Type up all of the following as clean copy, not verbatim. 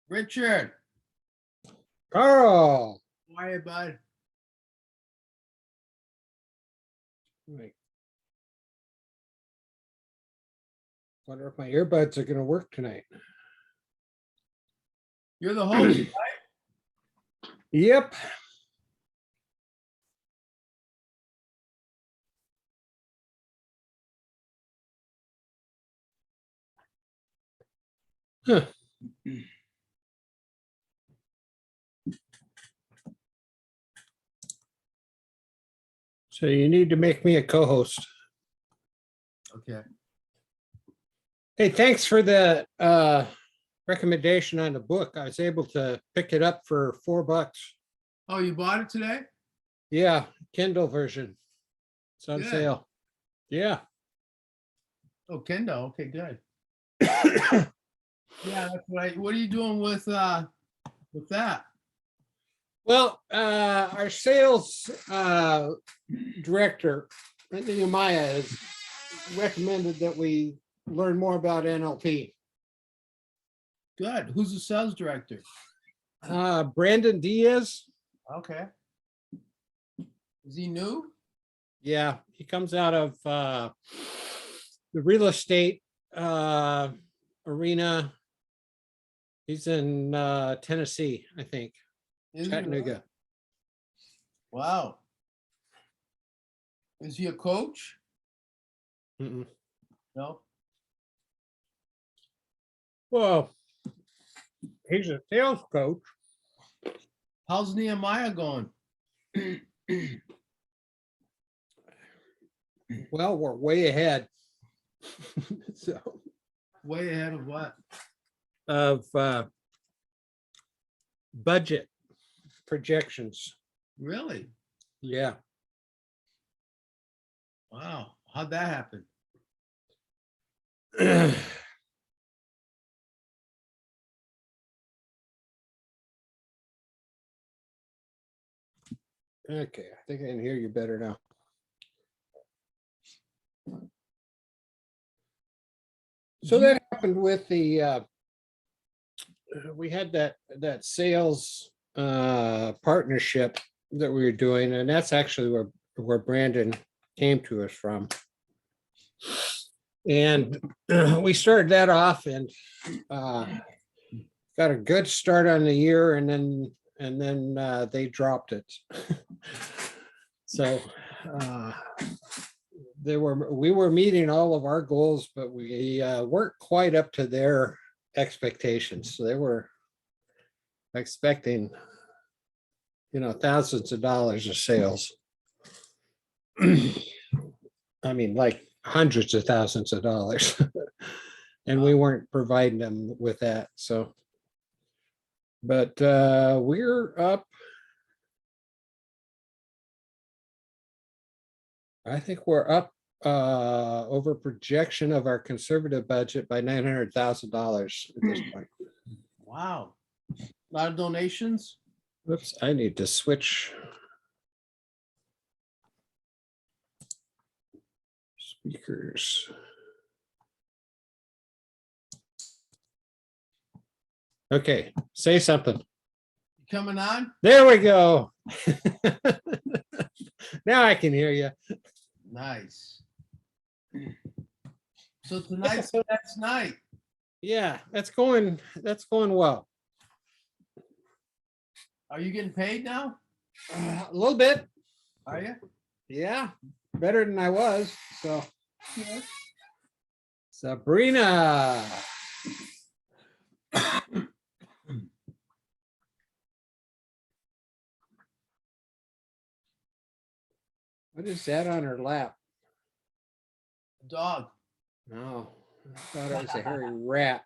Richard. Carl. How are you, bud? Wait. Wonder if my earbuds are gonna work tonight. You're the host, right? Yep. Huh. So you need to make me a co-host. Okay. Hey, thanks for the recommendation on the book. I was able to pick it up for $4. Oh, you bought it today? Yeah, Kindle version. It's on Good. sale. Yeah. Oh, Kindle. Okay, good. Yeah, that's right. What are you doing with that? Well, our sales director, Nehemiah, has recommended that we learn more about NLP. Good. Who's the sales director? Brandon Diaz. Okay. Is he new? Yeah, he comes out of the real estate arena. He's in Tennessee, I think, Is he Chattanooga. really? Wow. Is he a coach? Mm-mm. No. Well, he's a sales coach. How's Nehemiah going? Well, we're way ahead. So, Way ahead of what? of budget projections. Really? Yeah. Wow. How'd that happen? Okay, I think I can hear you better now. So that happened with the we had that sales partnership that we were doing, and that's actually where Brandon came to us from. And we started that off and got a good start on the year, and then they dropped it. So we were meeting all of our goals, but we weren't quite up to their expectations. So they were expecting, thousands of dollars of sales. I mean, like hundreds of thousands of dollars. And we weren't providing them with that. So, but we're up. I think we're up over projection of our conservative budget by $900,000 at this point. Wow. A lot of donations. Whoops, I need to switch speakers. Okay, say something. Coming on? There we go. Now I can hear you. Nice. So tonight's the next night. Yeah, that's going well. Are you getting paid now? A little bit. Are you? Yeah, better than I was. So, Yeah. Sabrina. What is that on her lap? Dog. No, I thought it was a hairy rat.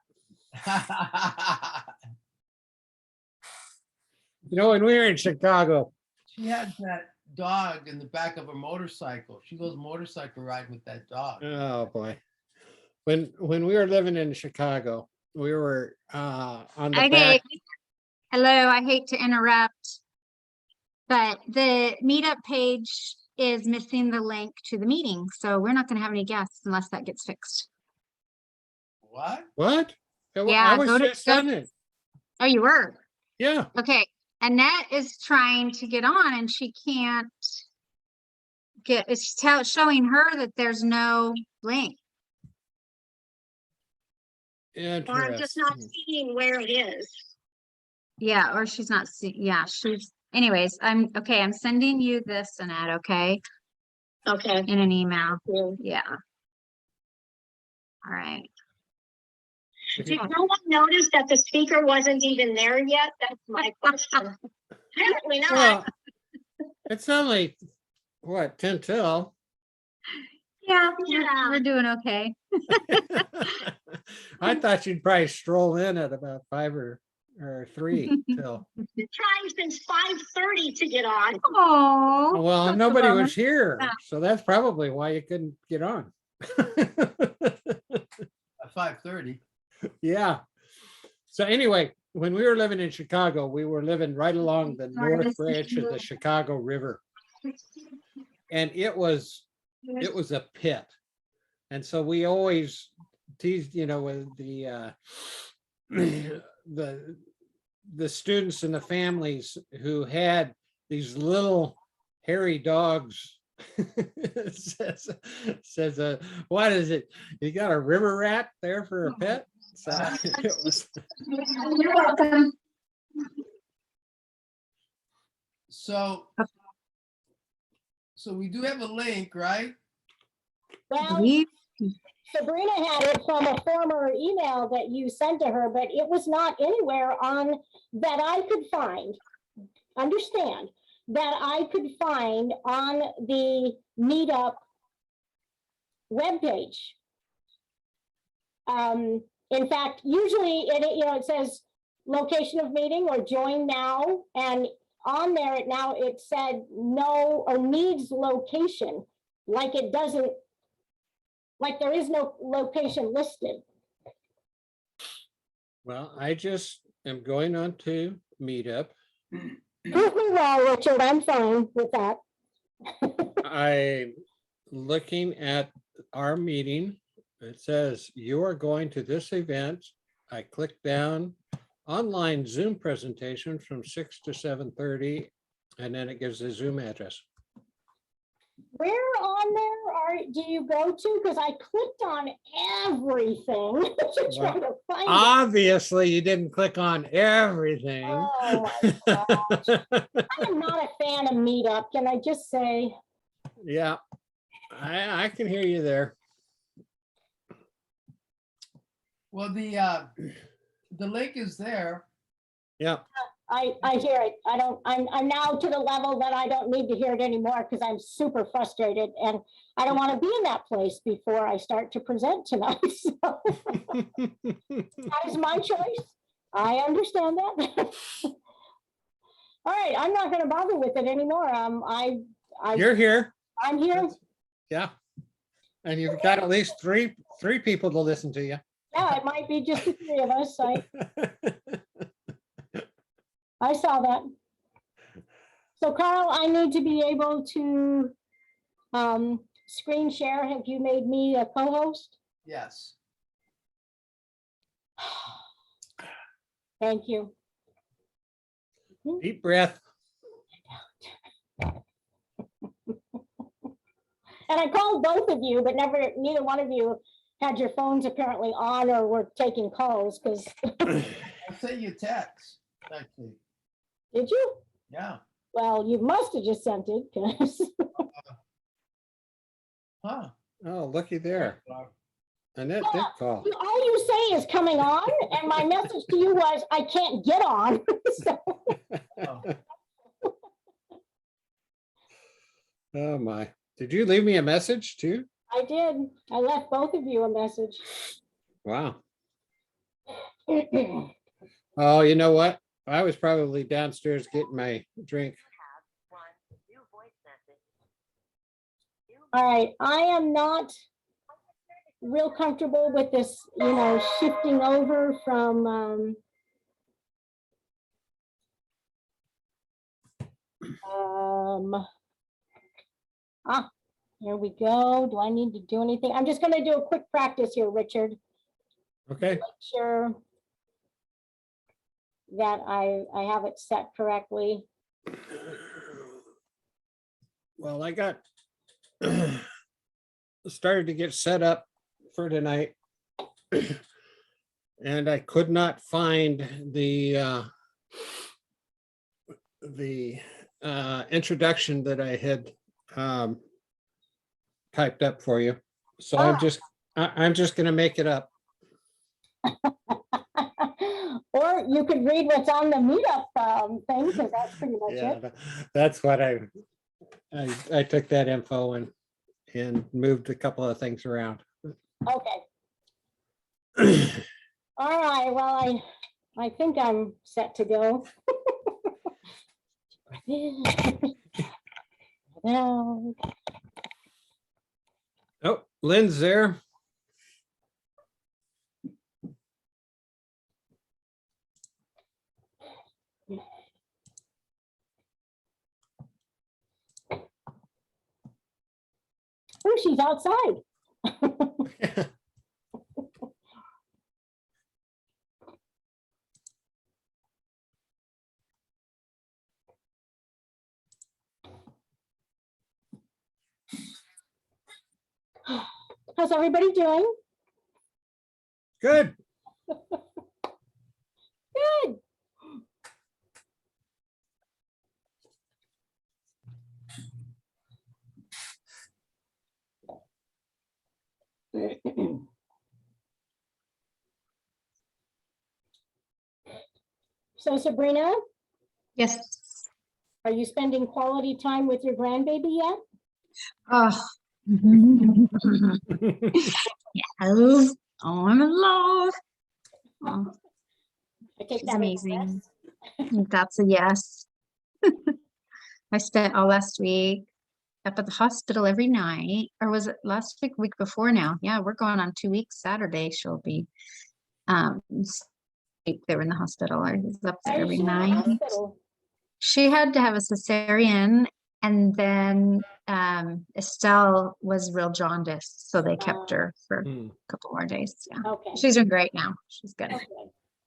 When we were in Chicago. She had that dog in the back of a motorcycle. She goes motorcycle riding with that dog. Oh boy. When we were living in Chicago, we were on the back. Hello, I hate to interrupt, but the meetup page is missing the link to the meeting. So we're not going to have any guests unless that gets fixed. What? What? Yeah, I was just on it. Oh, you were? Yeah. Okay. Annette is trying to get on and she can't it's showing her that there's no link. Or I'm just not Interesting. seeing where it is. Yeah, or she's not yeah, anyways, I'm sending you this, Annette, okay? Okay. In an email. Yeah. Yeah. All right. Did no one notice that the speaker wasn't even there yet? That's my question. Apparently not. Well, it's only, what, 10 till? Yeah, Yeah. we're doing okay. I thought you'd probably stroll in at about 5 or 3 till. Been trying since 5:30 to get on. Oh. Well, that's a nobody bummer. was here, Yeah. so that's probably why you couldn't get on. At 5:30. Yeah. So anyway, when we were living in Chicago, we were living right along the north branch of the Chicago River. And it was a pit. And so we always teased, with the students and the families who had these little hairy dogs. says what is it? You got a river rat there for a pet? So it was, You're welcome. So we do have a link, right? Well, Sabrina had it from a former email that you sent to her, but it was not anywhere on that I could find. Understand that I could find on the Meetup webpage. In fact, usually it says location of meeting or join now, and on there it said no or needs location, like it doesn't. Like there is no location listed. well, I just am going on to Meetup. Prove me wrong, Richard, I'm fine with that. I'm looking at our meeting. It says you are going to this event. I click down online Zoom presentation from 6 to 7:30, and then it gives the Zoom address. Where on there do you go to? Because I clicked on everything to try to find it. Obviously, you didn't click on everything. Oh my gosh. I am not a fan of Meetup, can I just say? Yeah, I can hear you there. Well, the link is there. Yeah. I hear it. I'm now to the level that I don't need to hear it anymore because I'm super frustrated and I don't want to be in that place before I start to present tonight. So that is my choice. I understand that. All right, I'm not going to bother with it anymore. You're here. I'm here. Yeah. And you've got at least three people to listen to you. Yeah, it might be just the three of us. I saw that. So Carl, I need to be able to screen share. Have you made me a co-host? Yes. Thank you. Deep breath. And I called both of you, but neither one of you had your phones apparently on or were taking calls because. I sent you a text, actually. Did you? Yeah. Well, you must have just sent it because. Huh. Oh, looky there. Annette did call. All you say is coming on, and my message to you was, I can't get on. So, Oh. Oh my. Did you leave me a message too? I did. I left both of you a message. Wow. Oh, you know what? I was probably downstairs getting my drink. All right, I am not real comfortable with this, shifting over from here we go. Do I need to do anything? I'm just going to do a quick practice here, Richard. Okay. Make sure. that I have it set correctly. Well, I got started to get set up for tonight. And I could not find the introduction that I had typed up for you. So I'm just gonna make it up. Or you could read what's on the meetup thing, because that's pretty much it. Yeah, that's what I took that info and moved a couple of things around. Okay. All right, well, I think I'm set to go. Now, Oh, Lynn's there. oh, she's outside. How's everybody doing? Good. Good. So Sabrina, Yes. are you spending quality time with your grandbaby yet? Oh. Yes. Oh, I'm in love. Oh, I take she's that as a amazing. yes. That's a yes. I spent all last week up at the hospital every night, or was it last week, week before now? Yeah, we're going on 2 weeks. Saturday she'll be they were in the hospital. I was up Why there is every she in the night. hospital? She had to have a cesarean, and then Estelle was real jaundiced, so they kept her for a Hmm. couple more days. Yeah, Okay. she's doing great now. She's good. Okay.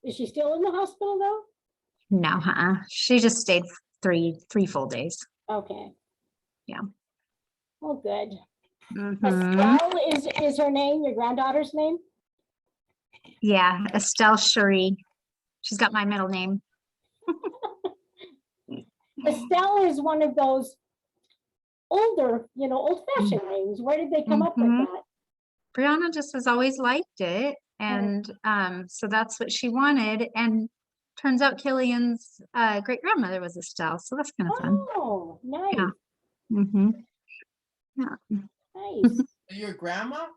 Is she still in the hospital though? No, she just stayed three full days. Okay. Yeah. Oh, good. Mhm. Estelle is her name, your granddaughter's name? Yeah, Estelle Cherie. She's got my middle name. Estelle is one of those older, old-fashioned names. Where did they come up with Mhm. that? Brianna just has always liked it, and so that's what she wanted. And turns out Killian's great grandmother was Estelle, so that's kind of fun. Oh, nice, Yeah. Mm-hmm. Yeah. nice. Your grandma?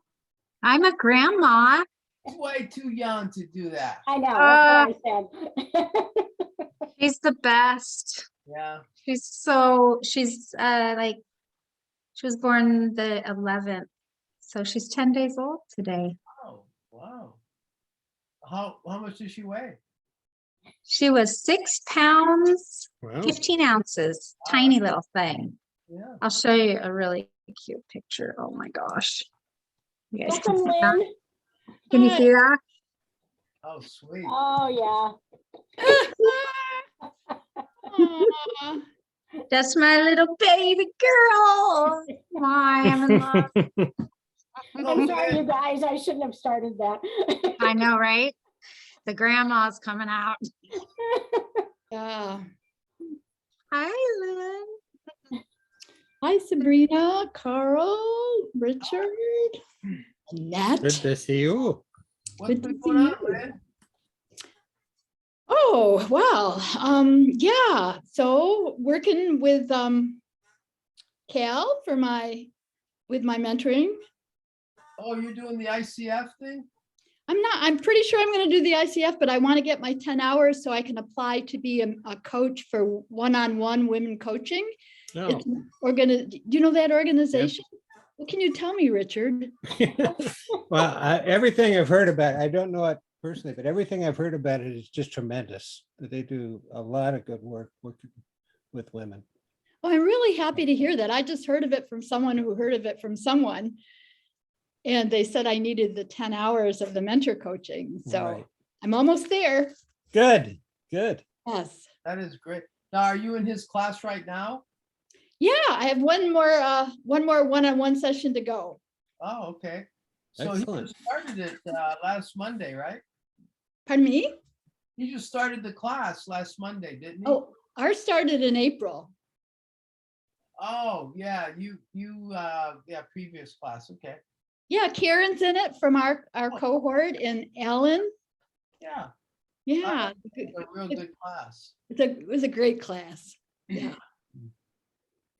I'm a grandma. She's way too young to do that. I know, that's what I said. She's the best. Yeah. She's like, she was born the 11th, so she's 10 days old today. Oh, wow. How much does she weigh? She was 6 pounds, Wow. 15 ounces, Wow. tiny little thing. Yeah. I'll show you a really cute picture. Oh my gosh. You guys can Welcome, see that? Lynn. Can you see that? Oh, sweet. Oh, yeah. Aw. That's my little baby girl. Why I'm in love. I'm sorry, you guys, I shouldn't have started that. I know, right? The grandma's coming out. Yeah. Hi, Lynn. Hi, Sabrina, Carl, Richard, Annette. Good to see you. What's Good been to going see on, you. man? Oh, well, yeah, so working with Cal with my mentoring. Oh, you're doing the ICF thing? I'm pretty sure I'm going to do the ICF, but I want to get my 10 hours so I can apply to be a coach for one-on-one women coaching. Oh. It's do you know that organization? What can you tell me, Richard? Well, everything I've heard about, I don't know it personally, but everything I've heard about it is just tremendous. That they do a lot of good work working with women. Well, I'm really happy to hear that. I just heard of it from someone who heard of it from someone. And they said I needed the 10 hours of the mentor coaching. So Right. I'm almost there. Good. Good. Yes. That is great. Now, are you in his class right now? Yeah, I have one more one-on-one session to go. Oh, okay. So he Excellent. just started it last Monday, right? Pardon me? He just started the class last Monday, didn't he? Oh, ours started in April. Oh, yeah, yeah, previous class, okay. Yeah, Karen's in it from our cohort and Ellen. Yeah, Yeah, it's a real good class. it was a great class. Yeah.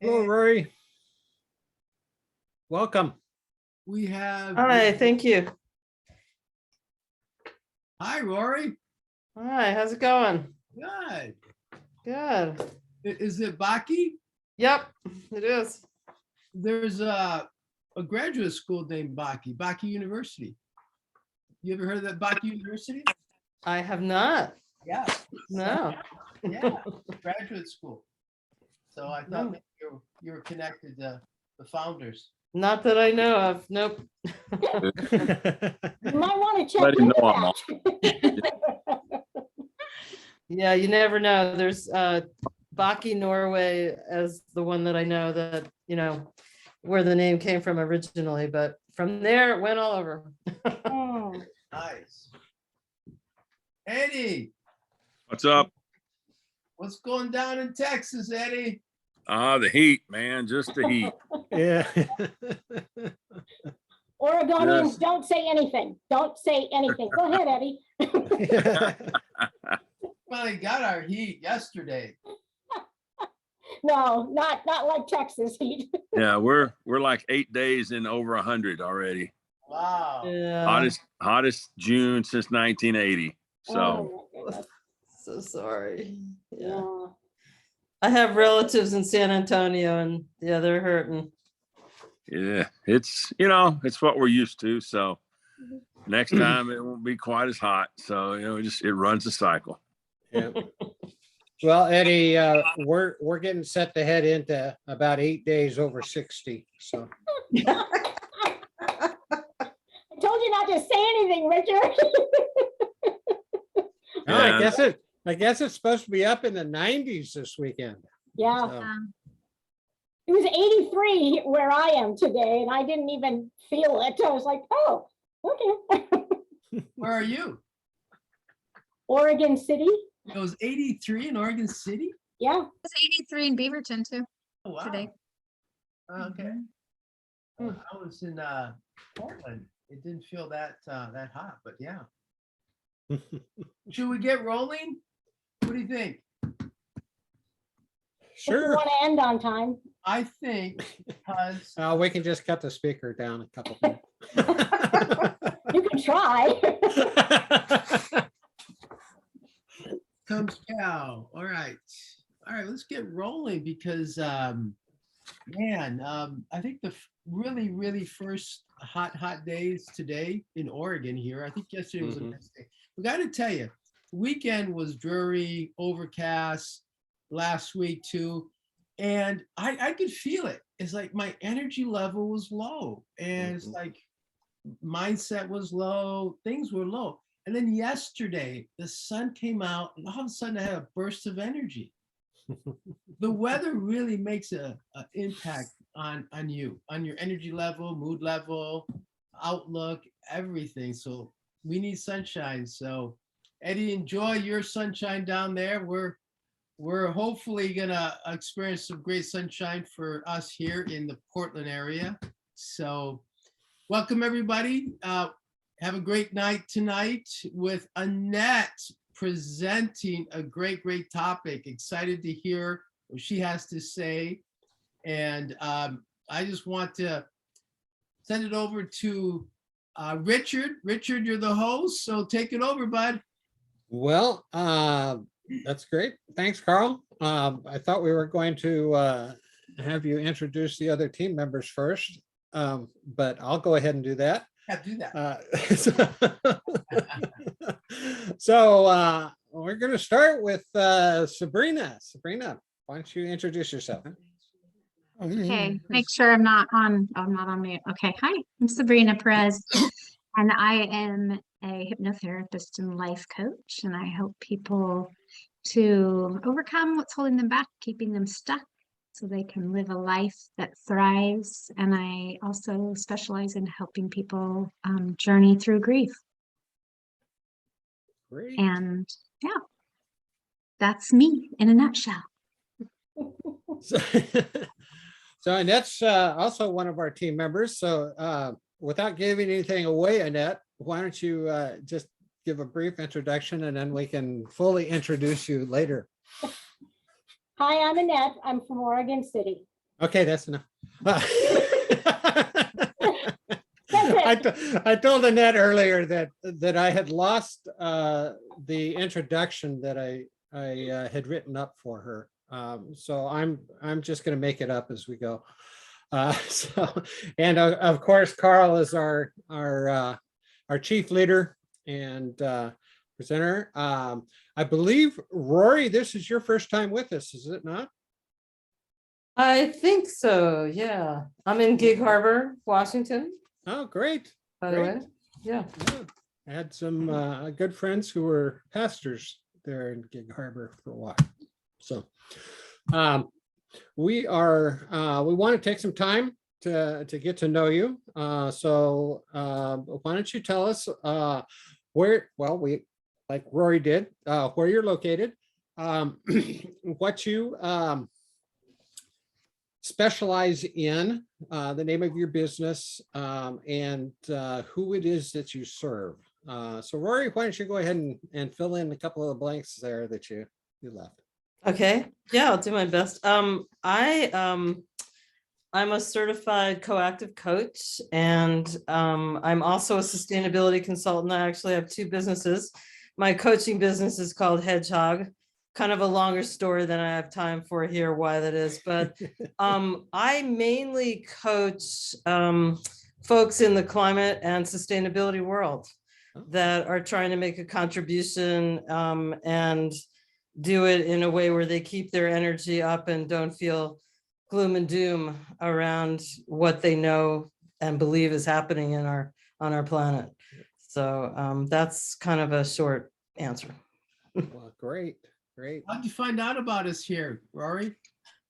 Hello, And Rory. Welcome. we have, Hi, thank you. hi, Rory. Hi, how's it going? Good. Good. Is it Baki? Yep, it is. There's a graduate school named Baki University. You ever heard of that Baki University? I have not. Yeah, No. yeah, graduate school. So I thought No. maybe you were connected to the founders. Not that I know of. Nope. You might want to check Let him into know I'm that. Yeah, you never know. There's Baki Norway as the one that I know that, where the name came from originally, but from there it went all over. Hmm. Nice. Eddie, What's up? what's going down in Texas, Eddie? The heat, man, just the heat. Yeah. Oregonians, Yes. don't say anything. Don't say anything. Go ahead, Eddie. Finally got our heat yesterday. No, not like Texas heat. Yeah, we're like 8 days in over 100 already. Wow. Yeah. Hottest June since 1980. So Oh, my goodness. So sorry. Yeah. Yeah. I have relatives in San Antonio and yeah, they're hurting. yeah, it's it's what we're used to. So next time it won't be quite as hot. So it runs the cycle. Yeah. Well, Eddie, we're getting set to head into about 8 days over 60. So I told you not to say anything, Richard. oh, I Yeah. guess it's supposed to be up in the 90s this weekend. Yeah, So, it was 83 where I am today, and I didn't even feel it. I was like, oh, okay. Where are you? Oregon City. It was 83 in Oregon City? Yeah. It was 83 in Beaverton too Oh, wow. today. Okay. Hmm. I was in Portland. It didn't feel that hot, but yeah. Should we get rolling? What do you think? If you sure. want to end on time. I think because We can just cut the speaker down a couple times. You can try. comes cow. All right, let's get rolling because man, I think the really first hot days today in Oregon here. I think yesterday was a nice day. We got to tell you, weekend was dreary, overcast last week too, and I could feel it. It's like my energy level was low, and it's like mindset was low, things were low. And then yesterday, the sun came out, and all of a sudden I had a burst of energy. The weather really makes an impact on you, on your energy level, mood level, outlook, everything. So we need sunshine. So Eddie, enjoy your sunshine down there. We're hopefully gonna experience some great sunshine for us here in the Portland area. So welcome everybody. Have a great night tonight with Annette presenting a great topic. Excited to hear what she has to say. And I just want to send it over to Richard. Richard, you're the host, so take it over, bud. Well, that's great. Thanks, Carl. I thought we were going to have you introduce the other team members first, but I'll go ahead and do that. Yeah, do that. So we're going to start with Sabrina. Sabrina, why don't you introduce yourself? Okay, make sure I'm not on mute. Okay, hi, I'm Sabrina Perez, and I am a hypnotherapist and life coach, and I help people to overcome what's holding them back, keeping them stuck, so they can live a life that thrives. And I also specialize in helping people journey through grief. Great. And yeah, that's me in a nutshell. So, so Annette's also one of our team members. So without giving anything away, Annette, why don't you just give a brief introduction and then we can fully introduce you later. Hi, I'm Annette. I'm from Oregon City. Okay, that's enough. That's it. I told Annette earlier that I had lost the introduction that I had written up for her. So I'm just going to make it up as we go. And of course, Carl is our chief leader and presenter. I believe, Rory, this is your first time with us, is it not? I think so, yeah. I'm in Gig Harbor, Washington, Oh, great. by the way. Great. Yeah. Yeah. I had some good friends who were pastors there in Gig Harbor for a while. So we want to take some time to get to know you. So why don't you tell us where, well, like Rory did, where you're located, what you specialize in, the name of your business, and who it is that you serve. So Rory, why don't you go ahead and fill in a couple of the blanks there that you left. Okay, yeah, I'll do my best. I'm a certified coactive coach, and I'm also a sustainability consultant. I actually have two businesses. My coaching business is called Hedgehog. Kind of a longer story than I have time for here, why that is. But I mainly coach folks in the climate and sustainability world that are trying to make a contribution and do it in a way where they keep their energy up and don't feel gloom and doom around what they know and believe is happening on our planet. So that's kind of a short answer. Well, great. How'd you find out about us here, Rory?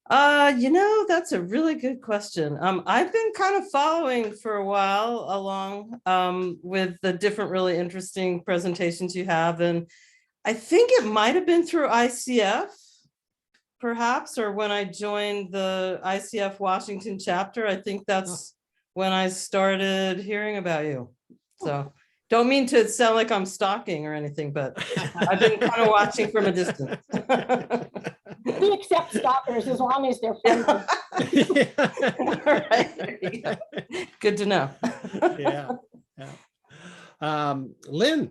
That's a really good question. I've been kind of following for a while along with the different really interesting presentations you have, and I think it might have been through ICF, perhaps, or when I joined the ICF Washington chapter. I think that's when I started hearing about you. So don't mean to sound like I'm stalking or anything, but I've been kind of watching from a distance. We accept stalkers as long as they're friendly. All right, there you go. Good to know. Yeah. Lynn.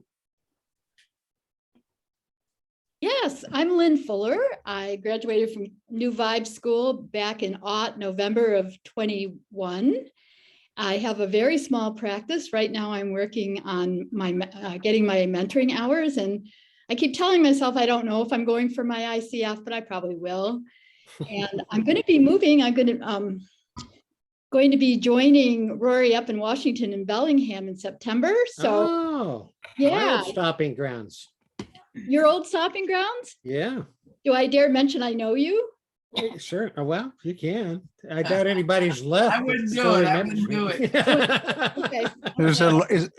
Yes, I'm Lynn Fuller. I graduated from New Vibe School back in November of 21. I have a very small practice. Right now I'm working on my getting my mentoring hours, and I keep telling myself I don't know if I'm going for my ICF, but I probably will. And I'm going to be moving. I'm going to be joining Rory up in Washington and Bellingham in September. So my yeah, old stopping grounds. your old stopping grounds. Yeah. Do I dare mention I know you? Sure. Well, you can. I doubt anybody's left. I wouldn't that do still it. I remembers wouldn't me. do Okay.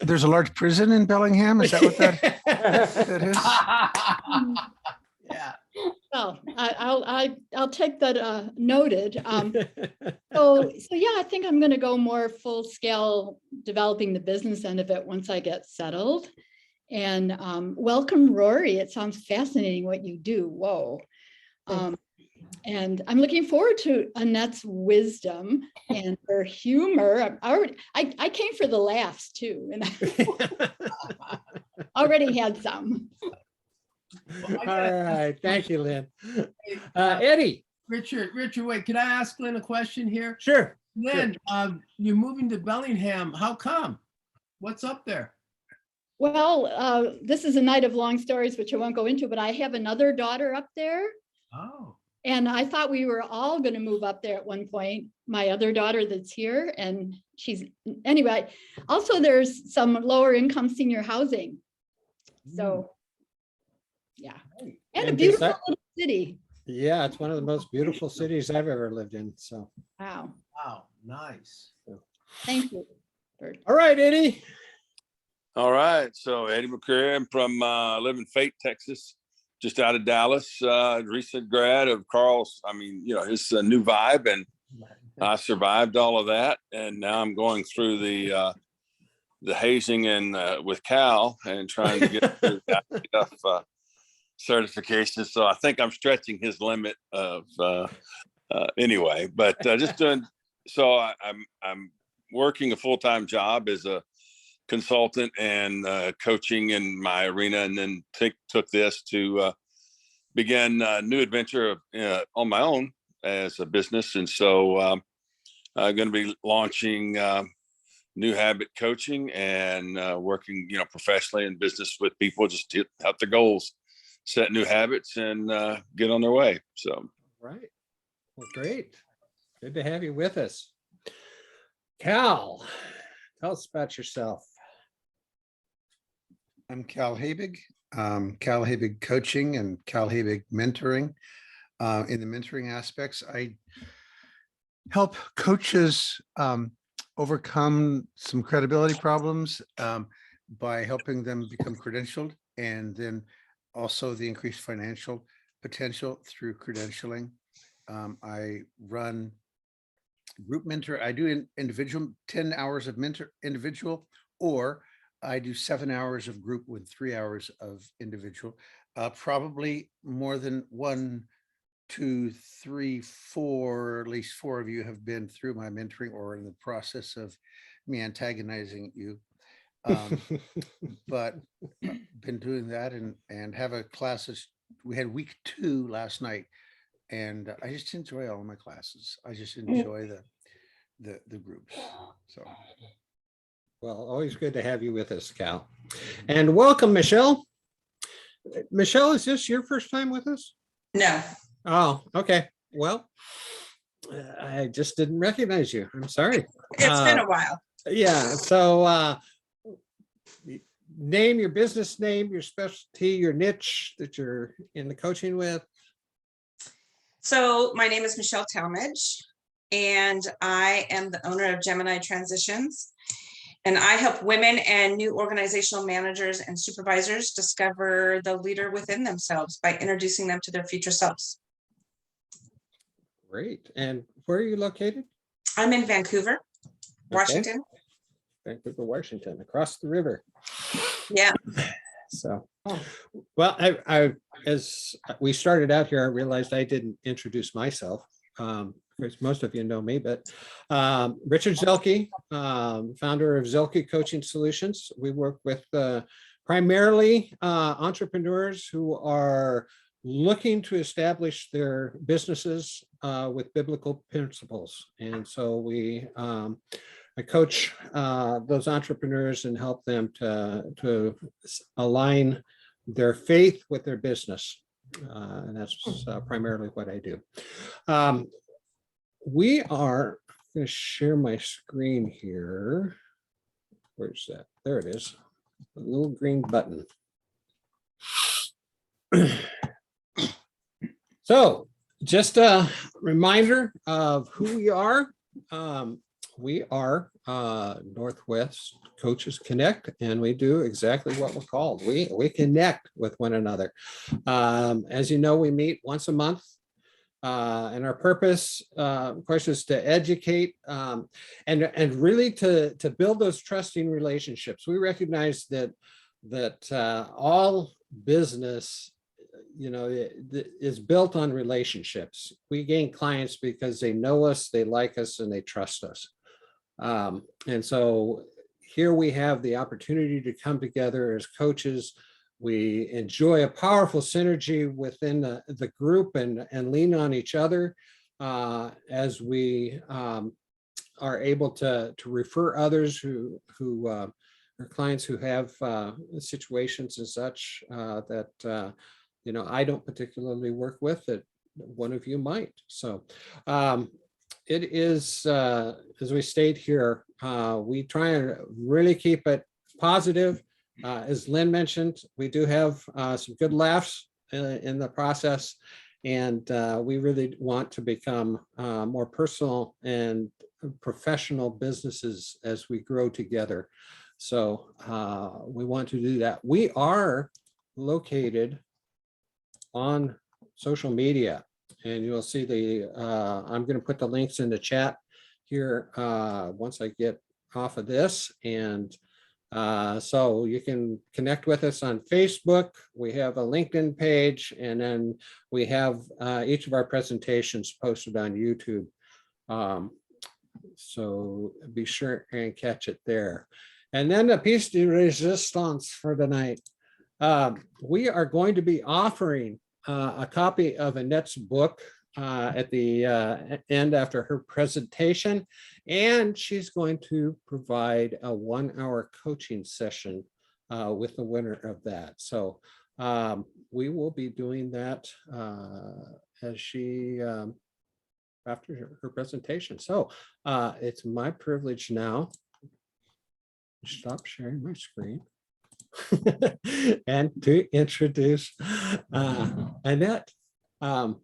There's a large prison in Bellingham. Is that what that is? Yeah. Well, I'll take that noted. So yeah, I think I'm going to go more full scale developing the business end of it once I get settled. And welcome, Rory. It sounds fascinating what you do. Whoa. And I'm looking forward to Annette's wisdom and her humor. I came for the laughs too, and I already had some. Well, All right. Thank you, Lynn. Eddie. Richard, wait, can I ask Lynn a question here? Sure. Lynn, you're moving to Bellingham. How come? What's up there? Well, this is a night of long stories, which I won't go into, but I have another daughter up there. Oh. And I thought we were all going to move up there at one point. My other daughter that's here, and anyway, also there's some lower income senior housing. So, yeah. And a And beautiful besi- little city. Yeah, it's one of the most beautiful cities I've ever lived in. So, Wow. Wow, nice. Thank you. Bert. all right, Eddie. All right. So Eddie McCreary, I'm from live in Fate, Texas, just out of Dallas. Recent grad of Carl's, his new vibe, and I survived all of that. And now I'm going through the hazing and with Cal and trying to get through enough certifications. So I think I'm stretching his limit of anyway, but just doing. So I'm working a full-time job as a consultant and coaching in my arena, and then took this to begin a new adventure on my own as a business. And so I'm going to be launching new habit coaching and working, professionally in business with people just to help their goals, set new habits, and get on their way. So, Right. Well, great. Good to have you with us. Cal, tell us about yourself. I'm Cal Habig, Cal Habig Coaching and Cal Habig Mentoring. In the mentoring aspects, I help coaches overcome some credibility problems by helping them become credentialed, and then also the increased financial potential through credentialing. I run group mentor. I do individual 10 hours of mentor individual, or I do 7 hours of group with 3 hours of individual. Probably more than 1, 2, 3, 4, at least 4 of you have been through my mentoring or in the process of me antagonizing you. But been doing that and have a classes. We had week 2 last night, and I just enjoy all of my classes. I just enjoy the groups. So. Well, always good to have you with us, Cal. And welcome, Michelle. Michelle, is this your first time with us? No, Oh, okay. Well, I just didn't recognize you. I'm sorry. it's been a while. Yeah. So name, your business name, your specialty, your niche that you're in the coaching with. So my name is Michelle Talmadge, and I am the owner of Gemini Transitions. And I help women and new organizational managers and supervisors discover the leader within themselves by introducing them to their future selves. Great. And where are you located? I'm in Vancouver, Washington. Vancouver, Washington, across the river. Yeah. So, well, as we started out here, I realized I didn't introduce myself. Which most of you know me, but Richard Zelke, founder of Zelke Coaching Solutions. We work with primarily entrepreneurs who are looking to establish their businesses with biblical principles. And so I coach those entrepreneurs and help them to align their faith with their business. And that's primarily what I do. We are going to share my screen here. Where's that? There it is. A little green button. So just a reminder of who we are. We are Northwest Coaches Connect, and we do exactly what we're called. We connect with one another. As you know, we meet once a month. And our purpose, of course, is to educate and really to build those trusting relationships. We recognize that all business, is built on relationships. We gain clients because they know us, they like us, and they trust us. And so here we have the opportunity to come together as coaches. We enjoy a powerful synergy within the group and lean on each other as we are able to refer others who are clients who have situations and such that I don't particularly work with, that one of you might. So it is, as we state here, we try and really keep it positive. As Lynn mentioned, we do have some good laughs in the process, and we really want to become more personal and professional businesses as we grow together. So we want to do that. We are located on social media, and you'll see the, I'm going to put the links in the chat here once I get off of this. And so you can connect with us on Facebook. We have a LinkedIn page, and then we have each of our presentations posted on YouTube. So be sure and catch it there. And then the piece de resistance for tonight. We are going to be offering a copy of Annette's book at the end after her presentation, and she's going to provide a 1-hour coaching session with the winner of that. So we will be doing that as she after her presentation. So it's my privilege now. Stop sharing my screen. And to introduce Annette. I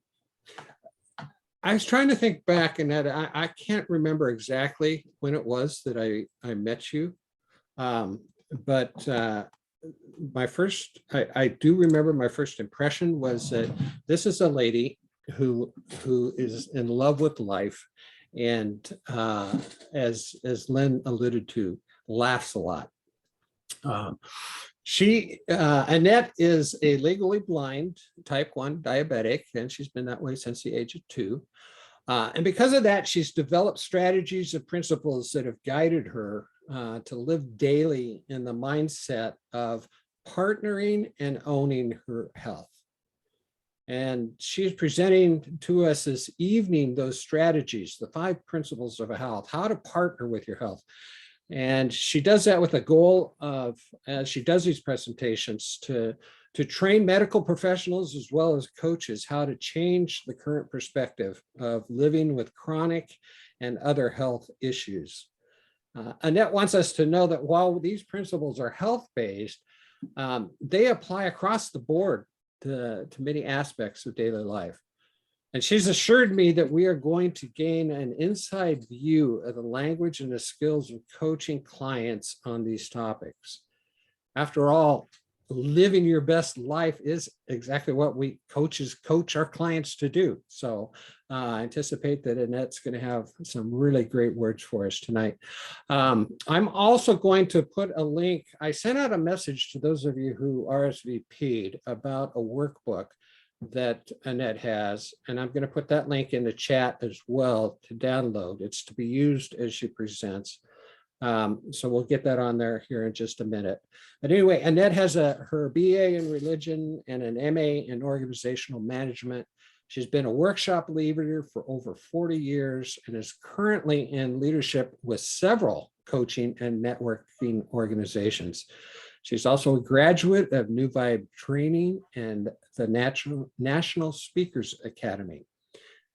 was trying to think back, Annette, I can't remember exactly when it was that I met you. But my first, I do remember my first impression was that this is a lady who is in love with life, and as Lynn alluded to, laughs a lot. Annette is a legally blind type 1 diabetic, and she's been that way since the age of 2. And because of that, she's developed strategies and principles that have guided her to live daily in the mindset of partnering and owning her health. And she's presenting to us this evening those strategies, the 5 principles of health, how to partner with your health. And she does that with a goal of, as she does these presentations, to train medical professionals as well as coaches how to change the current perspective of living with chronic and other health issues. Annette wants us to know that while these principles are health-based, they apply across the board to many aspects of daily life. And she's assured me that we are going to gain an inside view of the language and the skills of coaching clients on these topics. After all, living your best life is exactly what we coaches coach our clients to do. So I anticipate that Annette's going to have some really great words for us tonight. I'm also going to put a link. I sent out a message to those of you who RSVP'd about a workbook that Annette has, and I'm going to put that link in the chat as well to download. It's to be used as she presents. So we'll get that on there here in just a minute. But anyway, Annette has her BA in religion and an MA in organizational management. She's been a workshop leader for over 40 years and is currently in leadership with several coaching and networking organizations. She's also a graduate of New Vibe Training and the National Speakers Academy.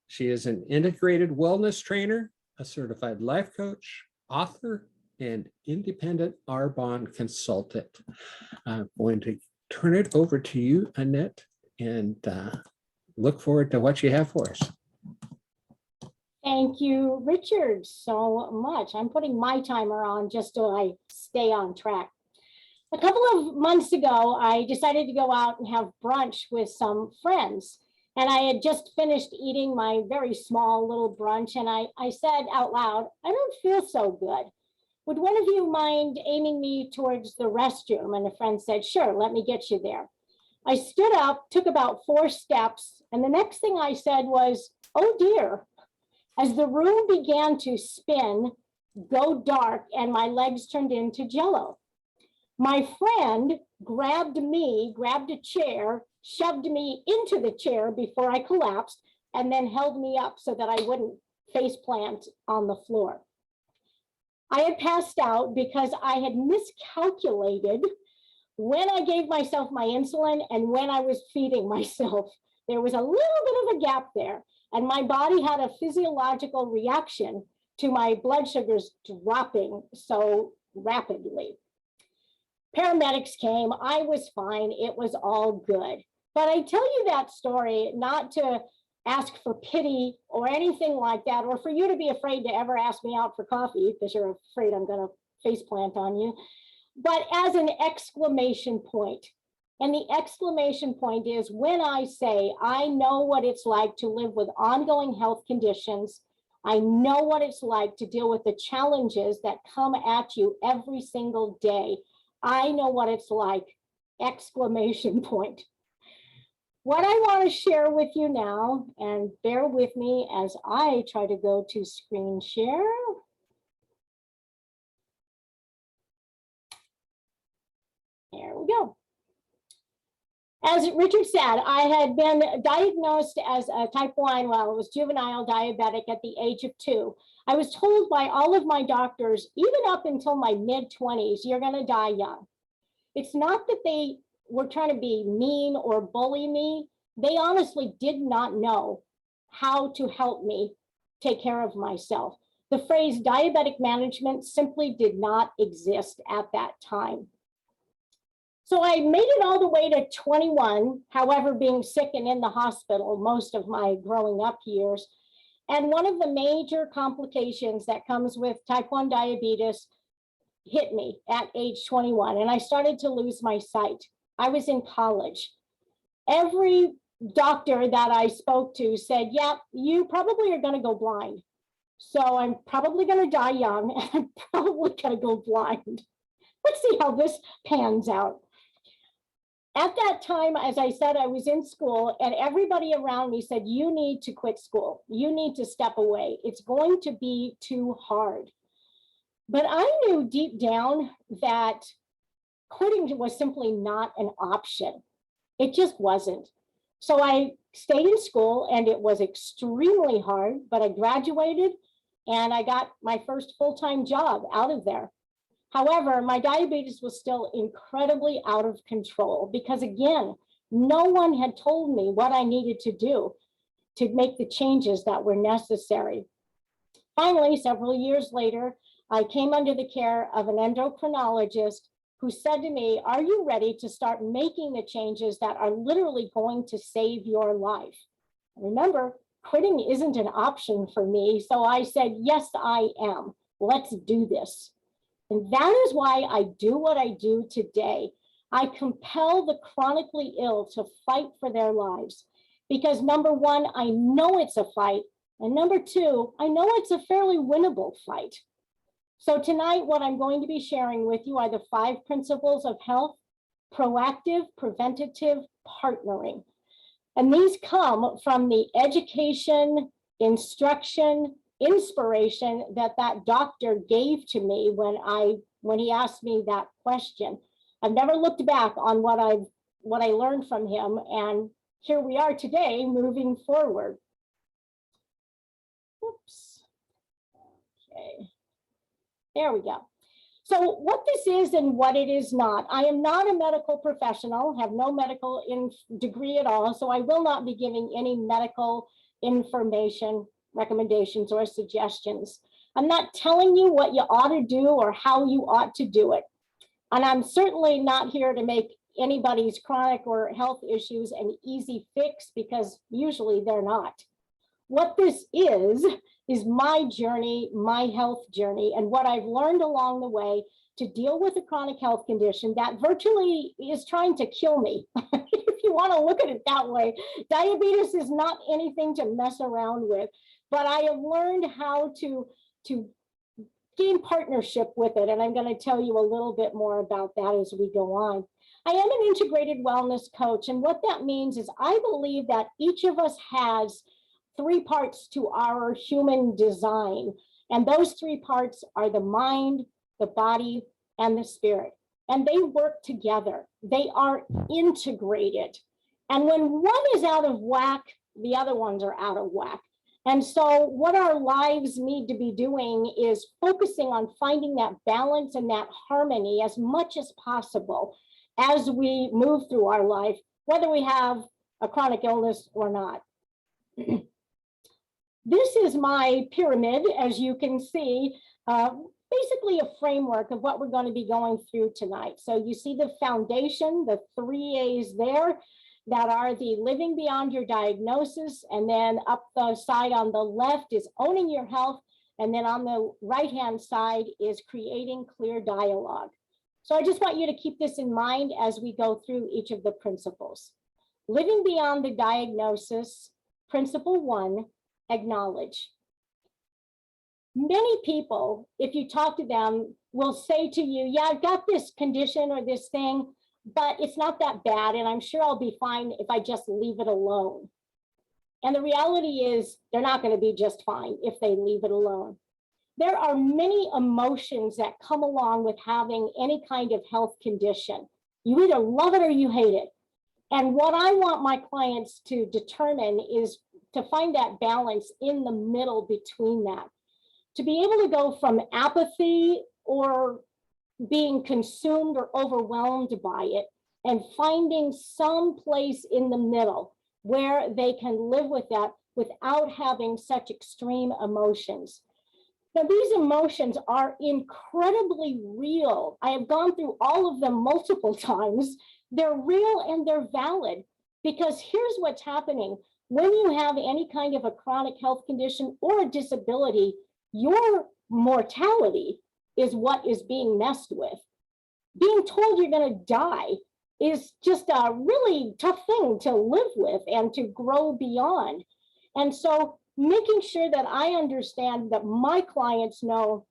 She is an integrated wellness trainer, a certified life coach, author, and independent Arbonne consultant. I'm going to turn it over to you, Annette, and look forward to what you have for us. Thank you, Richard, so much. I'm putting my timer on just so I stay on track. A couple of months ago, I decided to go out and have brunch with some friends. And I had just finished eating my very small little brunch. And I said out loud, I don't feel so good. Would one of you mind aiming me towards the restroom? And a friend said, sure, let me get you there. I stood up, took about 4 steps. And the next thing I said was, oh dear. As the room began to spin, go dark, and my legs turned into jello. My friend grabbed a chair, shoved me into the chair before I collapsed, and then held me up so that I wouldn't face plant on the floor. I had passed out because I had miscalculated when I gave myself my insulin and when I was feeding myself. There was a little bit of a gap there, and my body had a physiological reaction to my blood sugars dropping so rapidly. Paramedics came, I was fine, it was all good. But I tell you that story not to ask for pity or anything like that, or for you to be afraid to ever ask me out for coffee because you're afraid I'm gonna face plant on you, but as an exclamation point. And the exclamation point is when I say, I know what it's like to live with ongoing health conditions. I know what it's like to deal with the challenges that come at you every single day. I know what it's like, exclamation point. What I want to share with you now, and bear with me as I try to go to screen share. There we go. As Richard said, I had been diagnosed as a type 1, well, it was juvenile diabetic at the age of 2. I was told by all of my doctors, even up until my mid-20s, you're going to die young. It's not that they were trying to be mean or bully me. They honestly did not know how to help me take care of myself. The phrase diabetic management simply did not exist at that time. So I made it all the way to 21, however, being sick and in the hospital most of my growing up years. And one of the major complications that comes with type 1 diabetes hit me at age 21, and I started to lose my sight. I was in college. Every doctor that I spoke to said, yeah, you probably are going to go blind. So I'm probably going to die young, and I'm probably going to go blind. Let's see how this pans out. At that time, as I said, I was in school, and everybody around me said, you need to quit school. You need to step away. It's going to be too hard. But I knew deep down that quitting was simply not an option. It just wasn't. So I stayed in school, and it was extremely hard, but I graduated and I got my first full-time job out of there. However, my diabetes was still incredibly out of control because, again, no one had told me what I needed to do to make the changes that were necessary. Finally, several years later, I came under the care of an endocrinologist who said to me, are you ready to start making the changes that are literally going to save your life? Remember, quitting isn't an option for me. So I said, yes, I am. Let's do this. And that is why I do what I do today. I compel the chronically ill to fight for their lives because, number one, I know it's a fight. And number two, I know it's a fairly winnable fight. So tonight, what I'm going to be sharing with you are the 5 principles of health: proactive, preventative, partnering. And these come from the education, instruction, inspiration that doctor gave to me when he asked me that question. I've never looked back on what I learned from him, and here we are today moving forward. Oops. Okay. There we go. So what this is and what it is not, I am not a medical professional, have no medical degree at all, so I will not be giving any medical information, recommendations, or suggestions. I'm not telling you what you ought to do or how you ought to do it. And I'm certainly not here to make anybody's chronic or health issues an easy fix, because usually they're not. What this is my journey, my health journey, and what I've learned along the way to deal with a chronic health condition that virtually is trying to kill me. If you want to look at it that way, diabetes is not anything to mess around with, but I have learned how to gain partnership with it. And I'm going to tell you a little bit more about that as we go on. I am an integrated wellness coach. And what that means is I believe that each of us has 3 parts to our human design. And those 3 parts are the mind, the body, and the spirit. And they work together. They are integrated. And when one is out of whack, the other ones are out of whack. And so what our lives need to be doing is focusing on finding that balance and that harmony as much as possible as we move through our life, whether we have a chronic illness or not. This is my pyramid, as you can see, basically a framework of what we're going to be going through tonight. So you see the foundation, the 3 A's there, that are the living beyond your diagnosis. And then up the side on the left is owning your health. And then on the right-hand side is creating clear dialogue. So I just want you to keep this in mind as we go through each of the principles. Living beyond the diagnosis, principle 1, acknowledge. Many people, if you talk to them, will say to you, yeah, I've got this condition or this thing, but it's not that bad, and I'm sure I'll be fine if I just leave it alone. And the reality is they're not going to be just fine if they leave it alone. There are many emotions that come along with having any kind of health condition. You either love it or you hate it. And what I want my clients to determine is to find that balance in the middle between that. To be able to go from apathy or being consumed or overwhelmed by it and finding some place in the middle where they can live with that without having such extreme emotions. Now, these emotions are incredibly real. I have gone through all of them multiple times. They're real and they're valid, because here's what's happening. When you have any kind of a chronic health condition or a disability, your mortality is what is being messed with. Being told you're going to die is just a really tough thing to live with and to grow beyond. And so making sure that I understand that my clients know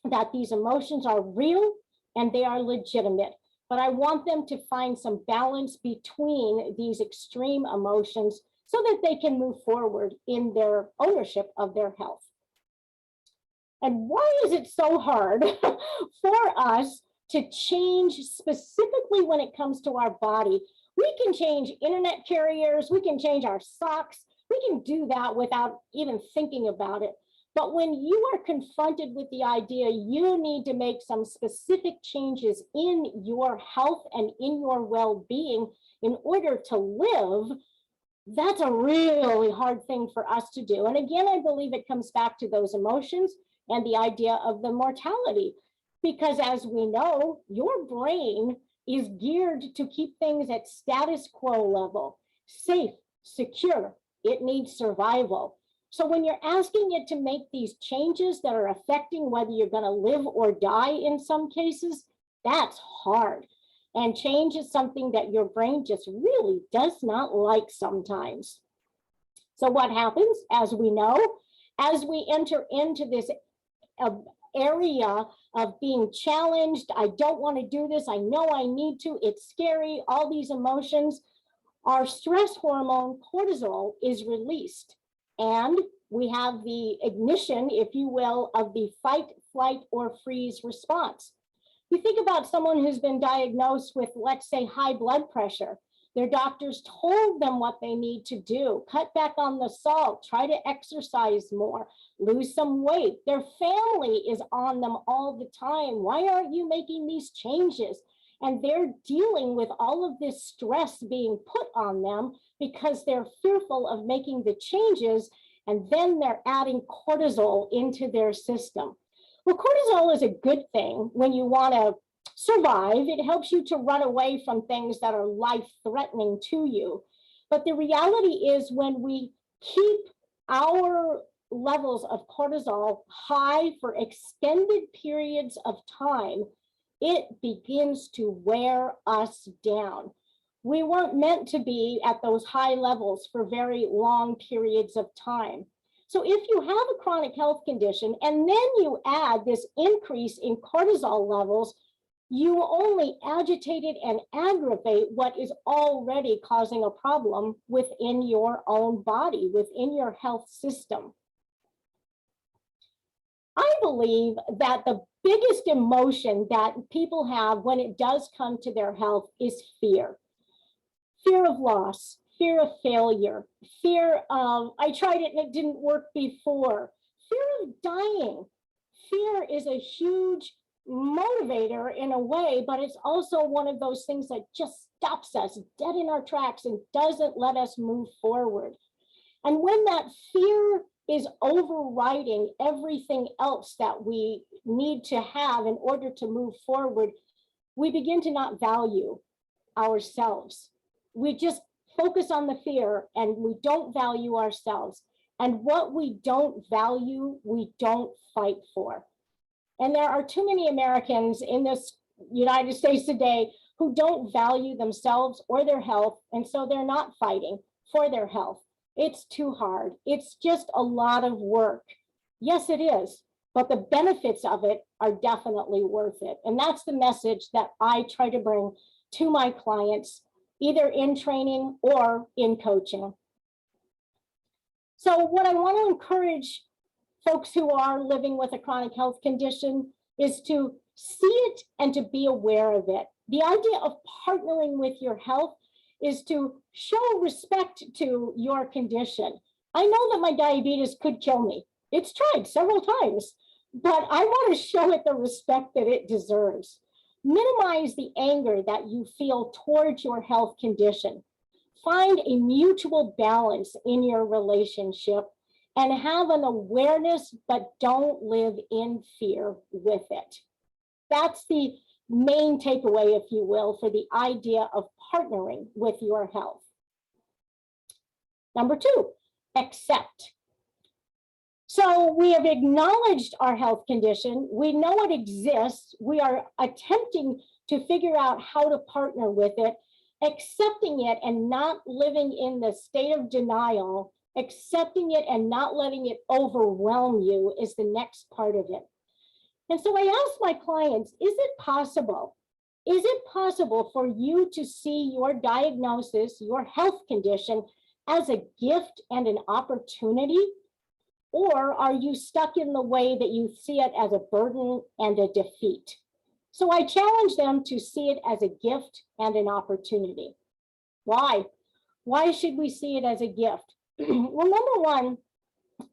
that these emotions are real and they are legitimate, but I want them to find some balance between these extreme emotions so that they can move forward in their ownership of their health. And why is it so hard for us to change, specifically when it comes to our body? We can change internet carriers, we can change our socks, we can do that without even thinking about it. But when you are confronted with the idea you need to make some specific changes in your health and in your well-being in order to live, that's a really hard thing for us to do. And again, I believe it comes back to those emotions and the idea of the mortality, because as we know, your brain is geared to keep things at status quo level, safe, secure. It needs survival. So when you're asking it to make these changes that are affecting whether you're going to live or die in some cases, that's hard. And change is something that your brain just really does not like sometimes. So what happens, as we know, as we enter into this area of being challenged, I don't want to do this, I know I need to, it's scary, all these emotions, our stress hormone cortisol is released. And we have the ignition, if you will, of the fight, flight, or freeze response. You think about someone who's been diagnosed with, let's say, high blood pressure. Their doctors told them what they need to do. Cut back on the salt, try to exercise more, lose some weight. Their family is on them all the time. Why aren't you making these changes? And they're dealing with all of this stress being put on them because they're fearful of making the changes, and then they're adding cortisol into their system. Well, cortisol is a good thing when you want to survive. It helps you to run away from things that are life-threatening to you. But the reality is when we keep our levels of cortisol high for extended periods of time, it begins to wear us down. We weren't meant to be at those high levels for very long periods of time. So if you have a chronic health condition and then you add this increase in cortisol levels, you only agitate it and aggravate what is already causing a problem within your own body, within your health system. I believe that the biggest emotion that people have when it does come to their health is fear. Fear of loss, fear of failure, fear of, I tried it and it didn't work before, fear of dying. Fear is a huge motivator in a way, but it's also one of those things that just stops us dead in our tracks and doesn't let us move forward. And when that fear is overriding everything else that we need to have in order to move forward, we begin to not value ourselves. We just focus on the fear and we don't value ourselves. And what we don't value, we don't fight for. And there are too many Americans in this United States today who don't value themselves or their health, and so they're not fighting for their health. It's too hard. It's just a lot of work. Yes, it is, but the benefits of it are definitely worth it. And that's the message that I try to bring to my clients, either in training or in coaching. So what I want to encourage folks who are living with a chronic health condition is to see it and to be aware of it. The idea of partnering with your health is to show respect to your condition. I know that my diabetes could kill me. It's tried several times, but I want to show it the respect that it deserves. Minimize the anger that you feel towards your health condition. Find a mutual balance in your relationship and have an awareness, but don't live in fear with it. That's the main takeaway, if you will, for the idea of partnering with your health. Number 2, accept. So we have acknowledged our health condition. We know it exists. We are attempting to figure out how to partner with it. Accepting it and not living in the state of denial, accepting it and not letting it overwhelm you is the next part of it. And so I ask my clients, is it possible? Is it possible for you to see your diagnosis, your health condition, as a gift and an opportunity? Or are you stuck in the way that you see it as a burden and a defeat? So I challenge them to see it as a gift and an opportunity. Why? Why should we see it as a gift? Well, number one,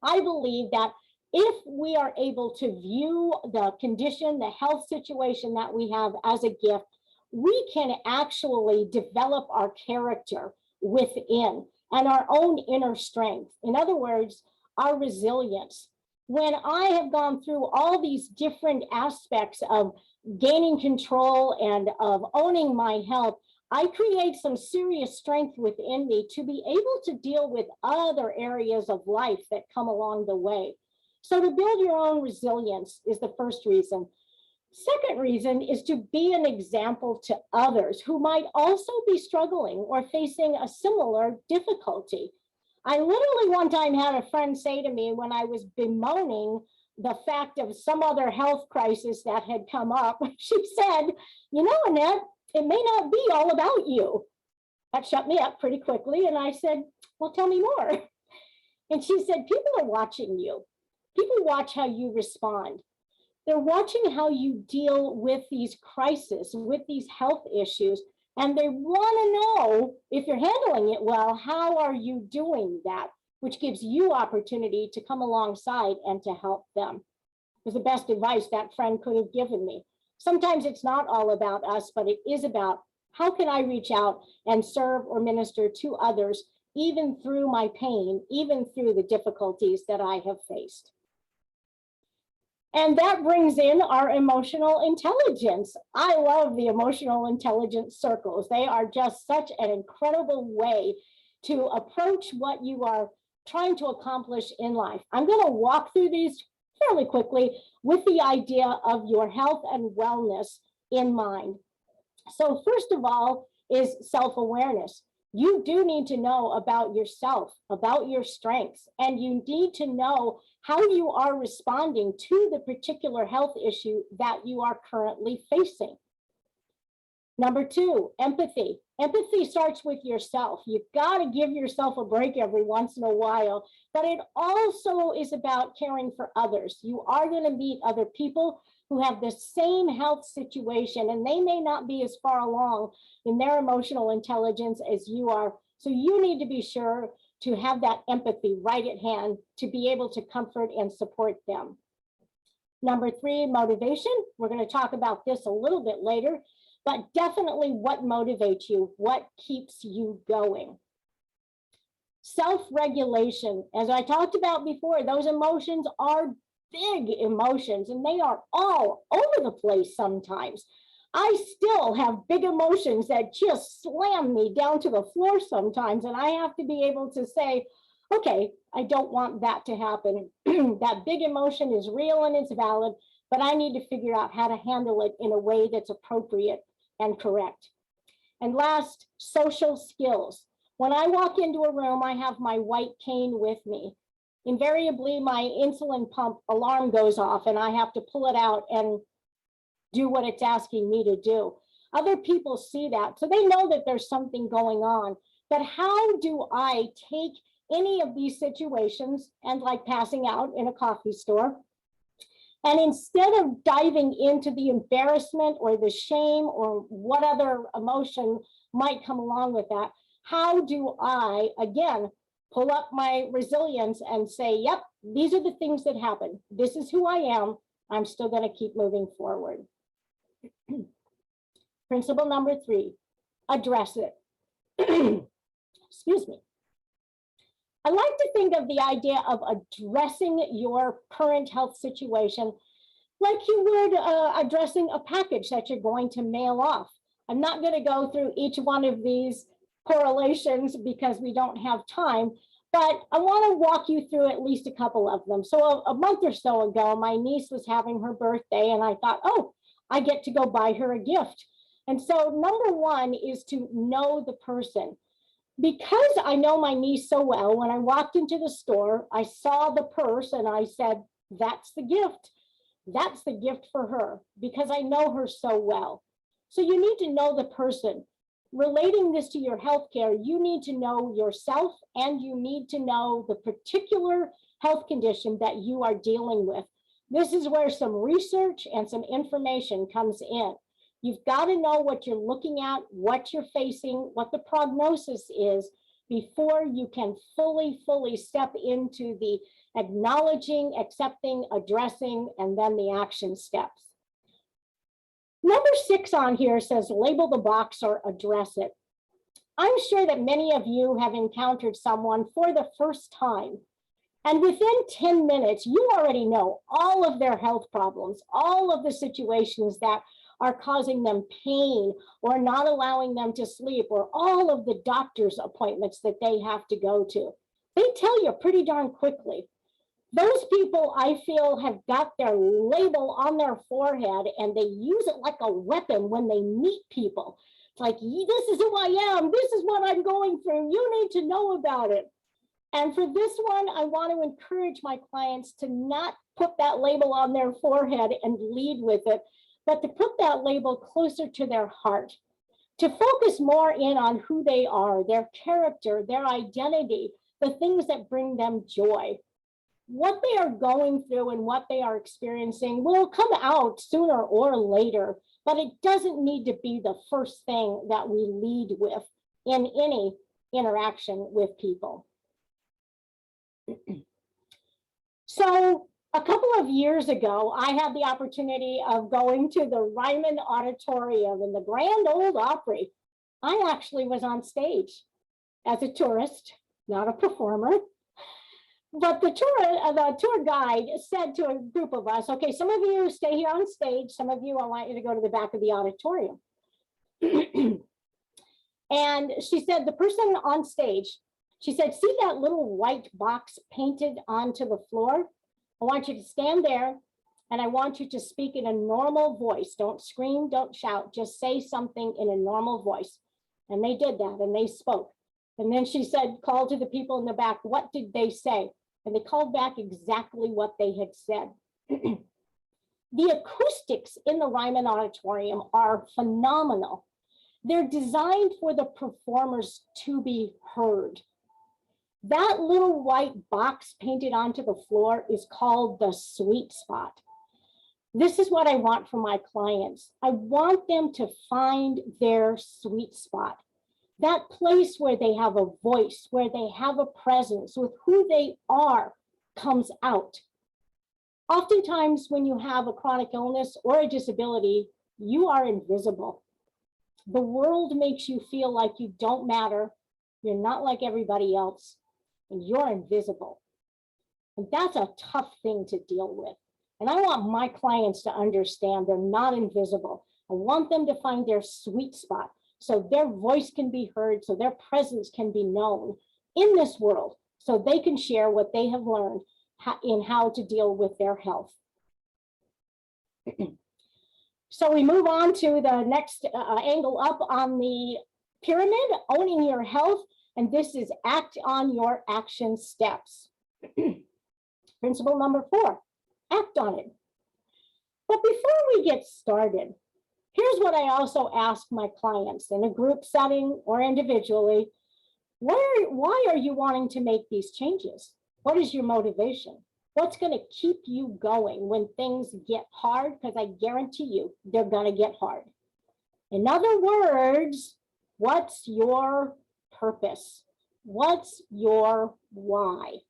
I believe that if we are able to view the condition, the health situation that we have as a gift, we can actually develop our character within and our own inner strength. In other words, our resilience. When I have gone through all these different aspects of gaining control and of owning my health, I create some serious strength within me to be able to deal with other areas of life that come along the way. So to build your own resilience is the first reason. Second reason is to be an example to others who might also be struggling or facing a similar difficulty. I literally one time had a friend say to me when I was bemoaning the fact of some other health crisis that had come up, she said, you know, Annette, it may not be all about you. That shut me up pretty quickly. And I said, well, tell me more. And she said, people are watching you. People watch how you respond. They're watching how you deal with these crises, with these health issues. And they want to know if you're handling it well, how are you doing that? Which gives you opportunity to come alongside and to help them. It was the best advice that friend could have given me. Sometimes it's not all about us, but it is about how can I reach out and serve or minister to others, even through my pain, even through the difficulties that I have faced. And that brings in our emotional intelligence. I love the emotional intelligence circles. They are just such an incredible way to approach what you are trying to accomplish in life. I'm going to walk through these fairly quickly with the idea of your health and wellness in mind. So first of all is self-awareness. You do need to know about yourself, about your strengths, and you need to know how you are responding to the particular health issue that you are currently facing. Number 2, empathy. Empathy starts with yourself. You've got to give yourself a break every once in a while, but it also is about caring for others. You are going to meet other people who have the same health situation, and they may not be as far along in their emotional intelligence as you are. So you need to be sure to have that empathy right at hand to be able to comfort and support them. Number 3, motivation. We're going to talk about this a little bit later, but definitely what motivates you, what keeps you going. Self-regulation. As I talked about before, those emotions are big emotions and they are all over the place sometimes. I still have big emotions that just slam me down to the floor sometimes, and I have to be able to say, okay, I don't want that to happen. That big emotion is real and it's valid, but I need to figure out how to handle it in a way that's appropriate and correct. And last, social skills. When I walk into a room, I have my white cane with me. Invariably, my insulin pump alarm goes off and I have to pull it out and do what it's asking me to do. Other people see that, so they know that there's something going on. But how do I take any of these situations, and like passing out in a coffee store, and instead of diving into the embarrassment or the shame or what other emotion might come along with that, how do I, again, pull up my resilience and say, yep, these are the things that happen. This is who I am. I'm still going to keep moving forward. Principle number 3, address it. Excuse me. I like to think of the idea of addressing your current health situation like you would addressing a package that you're going to mail off. I'm not going to go through each one of these correlations because we don't have time, but I want to walk you through at least a couple of them. So a month or so ago, my niece was having her birthday and I thought, oh, I get to go buy her a gift. And so number 1 is to know the person. Because I know my niece so well, when I walked into the store, I saw the purse and I said, that's the gift. That's the gift for her because I know her so well. So you need to know the person. Relating this to your healthcare, you need to know yourself and you need to know the particular health condition that you are dealing with. This is where some research and some information comes in. You've got to know what you're looking at, what you're facing, what the prognosis is before you can fully step into the acknowledging, accepting, addressing, and then the action steps. Number 6 on here says label the box or address it. I'm sure that many of you have encountered someone for the first time. And within 10 minutes, you already know all of their health problems, all of the situations that are causing them pain or not allowing them to sleep, or all of the doctor's appointments that they have to go to. They tell you pretty darn quickly. Those people, I feel, have got their label on their forehead and they use it like a weapon when they meet people. It's like, this is who I am. This is what I'm going through. You need to know about it. And for this one, I want to encourage my clients to not put that label on their forehead and lead with it, but to put that label closer to their heart, to focus more in on who they are, their character, their identity, the things that bring them joy. What they are going through and what they are experiencing will come out sooner or later, but it doesn't need to be the first thing that we lead with in any interaction with people. So a couple of years ago, I had the opportunity of going to the Ryman Auditorium in the Grand Ole Opry. I actually was on stage as a tourist, not a performer. But the tour guide said to a group of us, okay, some of you stay here on stage. Some of you, I want you to go to the back of the auditorium. And she said, the person on stage, she said, see that little white box painted onto the floor? I want you to stand there and I want you to speak in a normal voice. Don't scream, don't shout, just say something in a normal voice. And they did that and they spoke. And then she said, call to the people in the back, what did they say? And they called back exactly what they had said. The acoustics in the Ryman Auditorium are phenomenal. They're designed for the performers to be heard. That little white box painted onto the floor is called the sweet spot. This is what I want from my clients. I want them to find their sweet spot. That place where they have a voice, where they have a presence, with who they are comes out. Oftentimes, when you have a chronic illness or a disability, you are invisible. The world makes you feel like you don't matter. You're not like everybody else, and you're invisible. And that's a tough thing to deal with. And I want my clients to understand they're not invisible. I want them to find their sweet spot so their voice can be heard, so their presence can be known in this world, so they can share what they have learned in how to deal with their health. So we move on to the next angle up on the pyramid, owning your health. And this is act on your action steps. Principle number 4, act on it. But before we get started, here's what I also ask my clients in a group setting or individually. Why are you wanting to make these changes? What is your motivation? What's going to keep you going when things get hard? Because I guarantee you, they're going to get hard. In other words, what's your purpose? What's your why?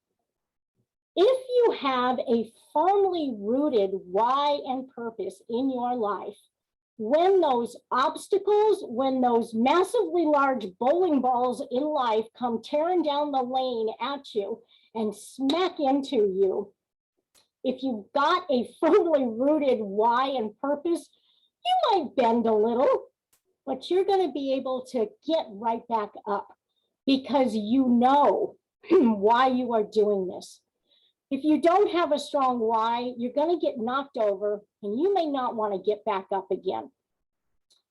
If you have a firmly rooted why and purpose in your life, when those obstacles, when those massively large bowling balls in life come tearing down the lane at you and smack into you, if you've got a firmly rooted why and purpose, you might bend a little, but you're going to be able to get right back up because you know why you are doing this. If you don't have a strong why, you're going to get knocked over and you may not want to get back up again.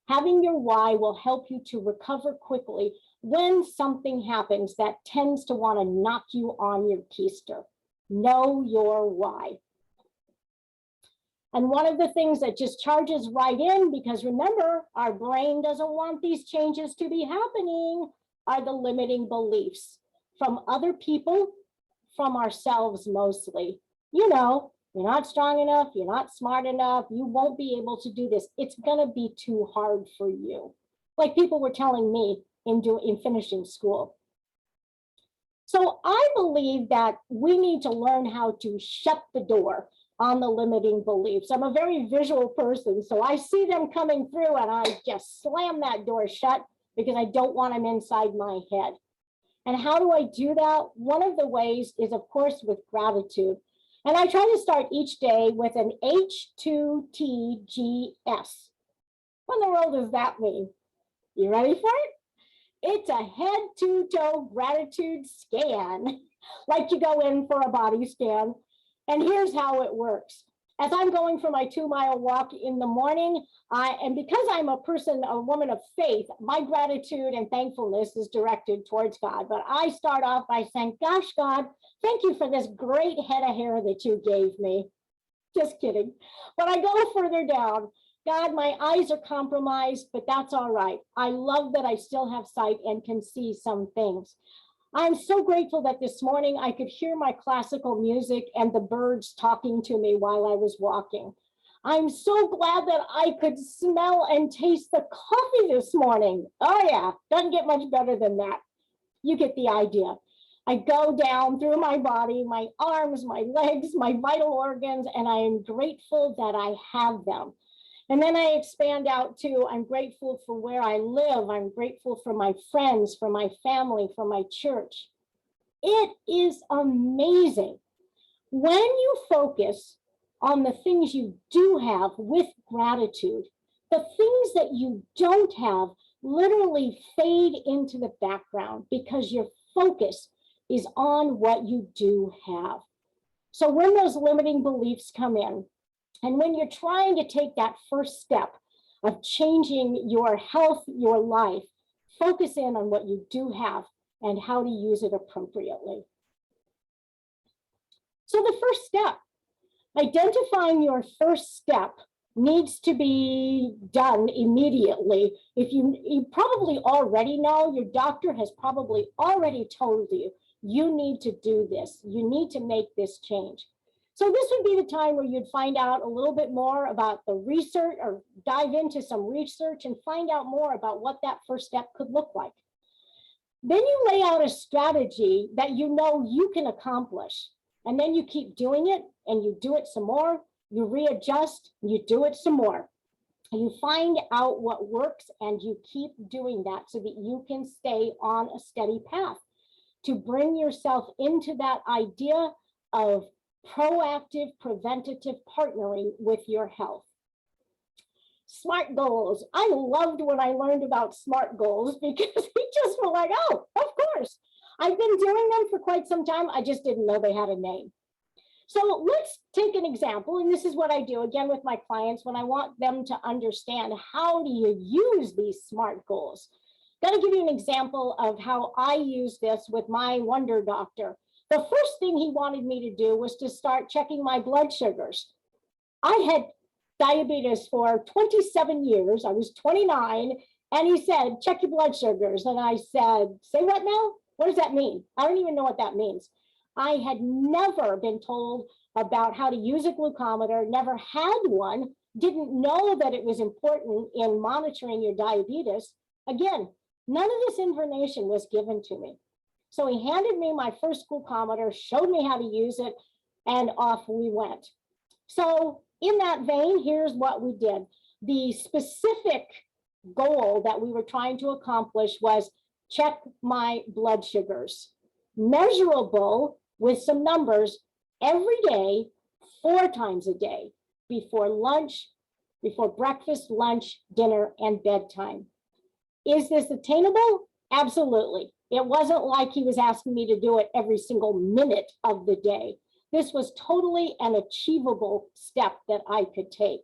Having your why will help you to recover quickly when something happens that tends to want to knock you on your keister. Know your why. And one of the things that just charges right in, because remember, our brain doesn't want these changes to be happening, are the limiting beliefs from other people, from ourselves mostly. You know, you're not strong enough, you're not smart enough, you won't be able to do this. It's gonna be too hard for you. Like people were telling me in finishing school. So I believe that we need to learn how to shut the door on the limiting beliefs. I'm a very visual person, so I see them coming through and I just slam that door shut because I don't want them inside my head. And how do I do that? One of the ways is, of course, with gratitude. And I try to start each day with an H2TGS. What in the world does that mean? You ready for it? It's a head to toe gratitude scan, like you go in for a body scan. And here's how it works. As I'm going for my 2-mile walk in the morning, and because I'm a woman of faith, my gratitude and thankfulness is directed towards God. But I start off by saying, gosh, God, thank you for this great head of hair that you gave me. Just kidding. But I go further down. God, my eyes are compromised, but that's all right. I love that I still have sight and can see some things. I'm so grateful that this morning I could hear my classical music and the birds talking to me while I was walking. I'm so glad that I could smell and taste the coffee this morning. Oh yeah, doesn't get much better than that. You get the idea. I go down through my body, my arms, my legs, my vital organs, and I am grateful that I have them. And then I expand out to, I'm grateful for where I live. I'm grateful for my friends, for my family, for my church. It is amazing. When you focus on the things you do have with gratitude, the things that you don't have literally fade into the background because your focus is on what you do have. So when those limiting beliefs come in, and when you're trying to take that first step of changing your health, your life, focus in on what you do have and how to use it appropriately. So the first step, identifying your first step needs to be done immediately. If you probably already know, your doctor has probably already told you, you need to do this. You need to make this change. So this would be the time where you'd find out a little bit more about the research or dive into some research and find out more about what that first step could look like. Then you lay out a strategy that you know you can accomplish. And then you keep doing it and you do it some more, you readjust, you do it some more. You find out what works and you keep doing that so that you can stay on a steady path to bring yourself into that idea of proactive, preventative partnering with your health. SMART goals. I loved when I learned about SMART goals because we just were like, oh, of course. I've been doing them for quite some time. I just didn't know they had a name. So let's take an example, and this is what I do again with my clients when I want them to understand how do you use these SMART goals. Got to give you an example of how I use this with my Wonder Doctor. The first thing he wanted me to do was to start checking my blood sugars. I had diabetes for 27 years. I was 29, and he said, check your blood sugars. And I said, say what now? What does that mean? I don't even know what that means. I had never been told about how to use a glucometer, never had one, didn't know that it was important in monitoring your diabetes. Again, none of this information was given to me. So he handed me my first glucometer, showed me how to use it, and off we went. So in that vein, here's what we did. The specific goal that we were trying to accomplish was check my blood sugars. Measurable with some numbers every day, 4 times a day, before lunch, before breakfast, lunch, dinner, and bedtime. Is this attainable? Absolutely. It wasn't like he was asking me to do it every single minute of the day. This was totally an achievable step that I could take.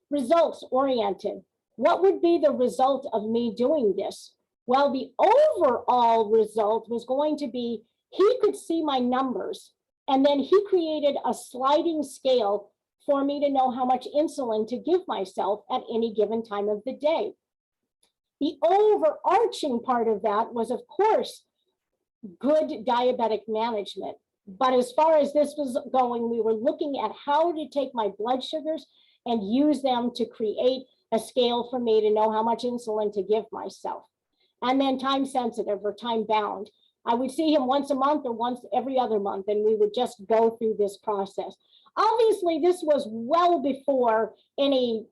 Results oriented. What would be the result of me doing this? Well, the overall result was going to be he could see my numbers, and then he created a sliding scale for me to know how much insulin to give myself at any given time of the day. The overarching part of that was, of course, good diabetic management. But as far as this was going, we were looking at how to take my blood sugars and use them to create a scale for me to know how much insulin to give myself. And then time sensitive or time bound. I would see him once a month or once every other month, and we would just go through this process. Obviously, this was well before any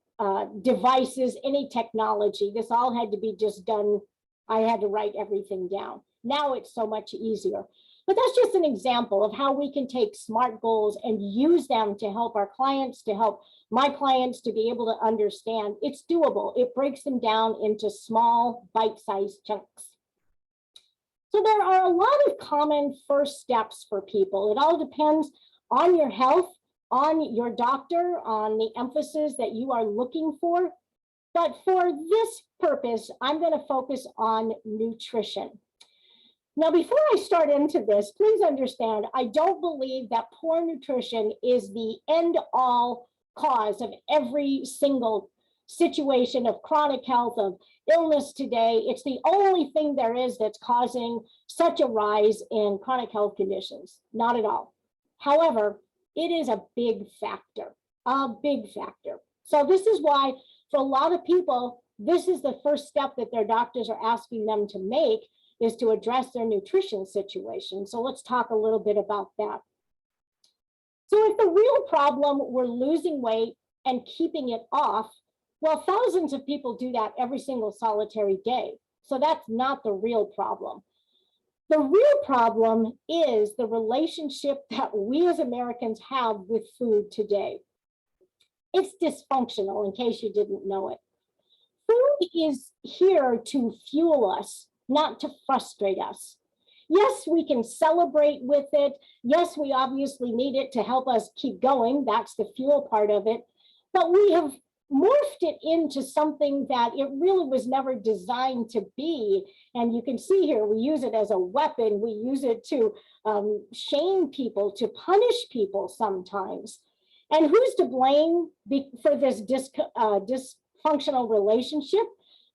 devices, any technology. This all had to be just done. I had to write everything down. Now it's so much easier. But that's just an example of how we can take SMART goals and use them to help our clients, to help my clients to be able to understand it's doable. It breaks them down into small bite-sized chunks. So there are a lot of common first steps for people. It all depends on your health, on your doctor, on the emphasis that you are looking for. But for this purpose, I'm going to focus on nutrition. Now, before I start into this, please understand, I don't believe that poor nutrition is the end-all cause of every single situation of chronic health, of illness today. It's the only thing there is that's causing such a rise in chronic health conditions. Not at all. However, it is a big factor, a big factor. So this is why for a lot of people, this is the first step that their doctors are asking them to make, is to address their nutrition situation. So let's talk a little bit about that. So if the real problem were losing weight and keeping it off, well, thousands of people do that every single solitary day. So that's not the real problem. The real problem is the relationship that we as Americans have with food today. It's dysfunctional, in case you didn't know it. Food is here to fuel us, not to frustrate us. Yes, we can celebrate with it. Yes, we obviously need it to help us keep going. That's the fuel part of it. But we have morphed it into something that it really was never designed to be. And you can see here, we use it as a weapon. We use it to shame people, to punish people sometimes. And who's to blame for this dysfunctional relationship?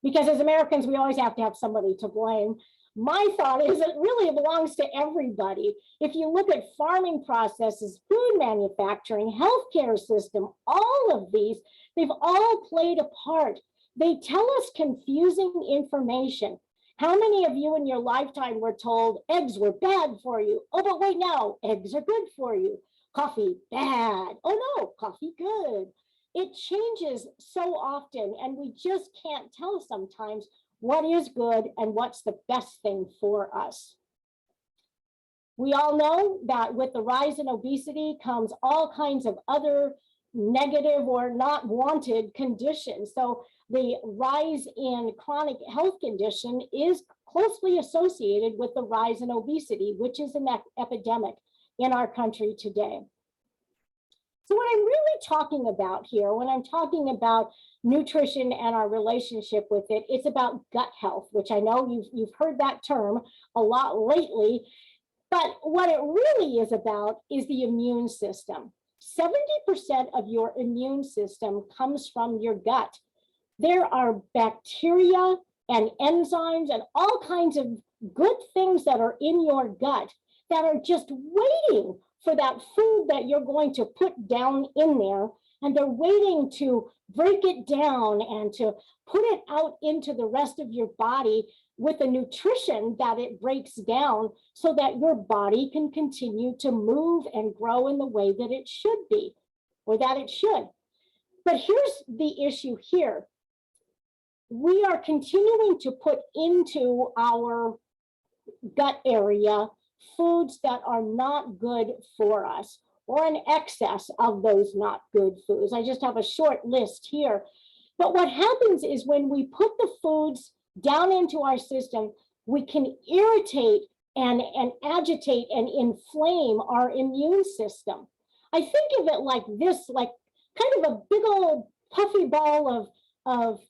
Because as Americans, we always have to have somebody to blame. My thought is it really belongs to everybody. If you look at farming processes, food manufacturing, healthcare system, all of these, they've all played a part. They tell us confusing information. How many of you in your lifetime were told eggs were bad for you? Oh, but wait, now eggs are good for you. Coffee, bad. Oh no, coffee, good. It changes so often, and we just can't tell sometimes what is good and what's the best thing for us. We all know that with the rise in obesity comes all kinds of other negative or not wanted conditions. So the rise in chronic health condition is closely associated with the rise in obesity, which is an epidemic in our country today. So what I'm really talking about here, when I'm talking about nutrition and our relationship with it, it's about gut health, which I know you've heard that term a lot lately. But what it really is about is the immune system. 70% of your immune system comes from your gut. There are bacteria and enzymes and all kinds of good things that are in your gut that are just waiting for that food that you're going to put down in there. And they're waiting to break it down and to put it out into the rest of your body with the nutrition that it breaks down so that your body can continue to move and grow in the way that it should be, or that it should. But here's the issue here. We are continuing to put into our gut area foods that are not good for us, or an excess of those not good foods. I just have a short list here. But what happens is when we put the foods down into our system, we can irritate and agitate and inflame our immune system. I think of it like this, like kind of a big old puffy ball of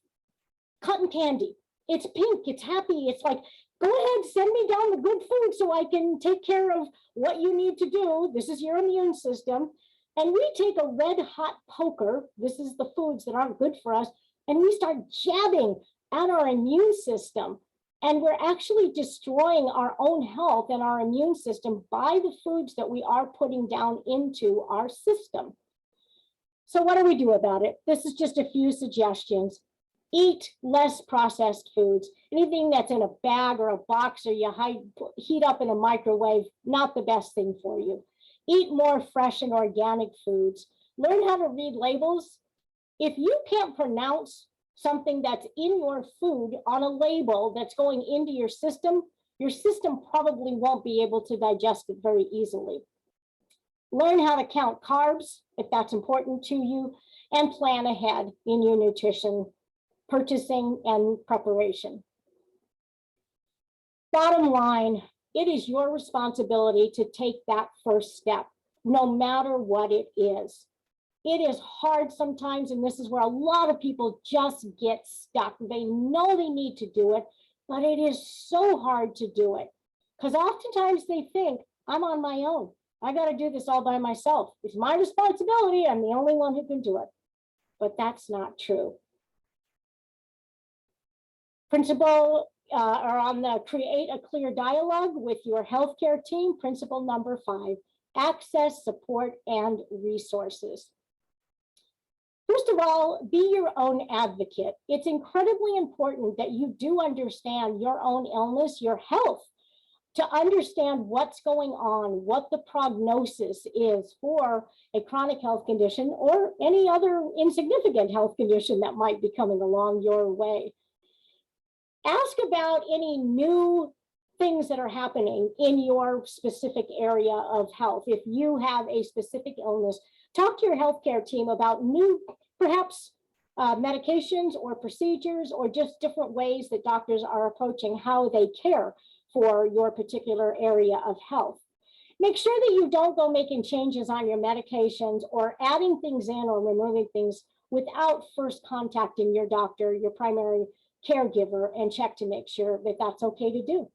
cotton candy. It's pink, it's happy, it's like, go ahead, send me down the good food so I can take care of what you need to do. This is your immune system. And we take a red hot poker, this is the foods that aren't good for us, and we start jabbing at our immune system. And we're actually destroying our own health and our immune system by the foods that we are putting down into our system. So what do we do about it? This is just a few suggestions. Eat less processed foods. Anything that's in a bag or a box or you heat up in a microwave, not the best thing for you. Eat more fresh and organic foods. Learn how to read labels. If you can't pronounce something that's in your food on a label that's going into your system probably won't be able to digest it very easily. Learn how to count carbs if that's important to you, and plan ahead in your nutrition purchasing and preparation. Bottom line, it is your responsibility to take that first step, no matter what it is. It is hard sometimes, and this is where a lot of people just get stuck. They know they need to do it, but it is so hard to do it because oftentimes they think, I'm on my own. I got to do this all by myself. It's my responsibility. I'm the only one who can do it. But that's not true. Principle are on the create a clear dialogue with your healthcare team. Principle number 5, access, support, and resources. First of all, be your own advocate. It's incredibly important that you do understand your own illness, your health, to understand what's going on, what the prognosis is for a chronic health condition or any other insignificant health condition that might be coming along your way. Ask about any new things that are happening in your specific area of health. If you have a specific illness, talk to your healthcare team about new, perhaps medications or procedures or just different ways that doctors are approaching how they care for your particular area of health. Make sure that you don't go making changes on your medications or adding things in or removing things without first contacting your doctor, your primary caregiver, and check to make sure that that's okay to do.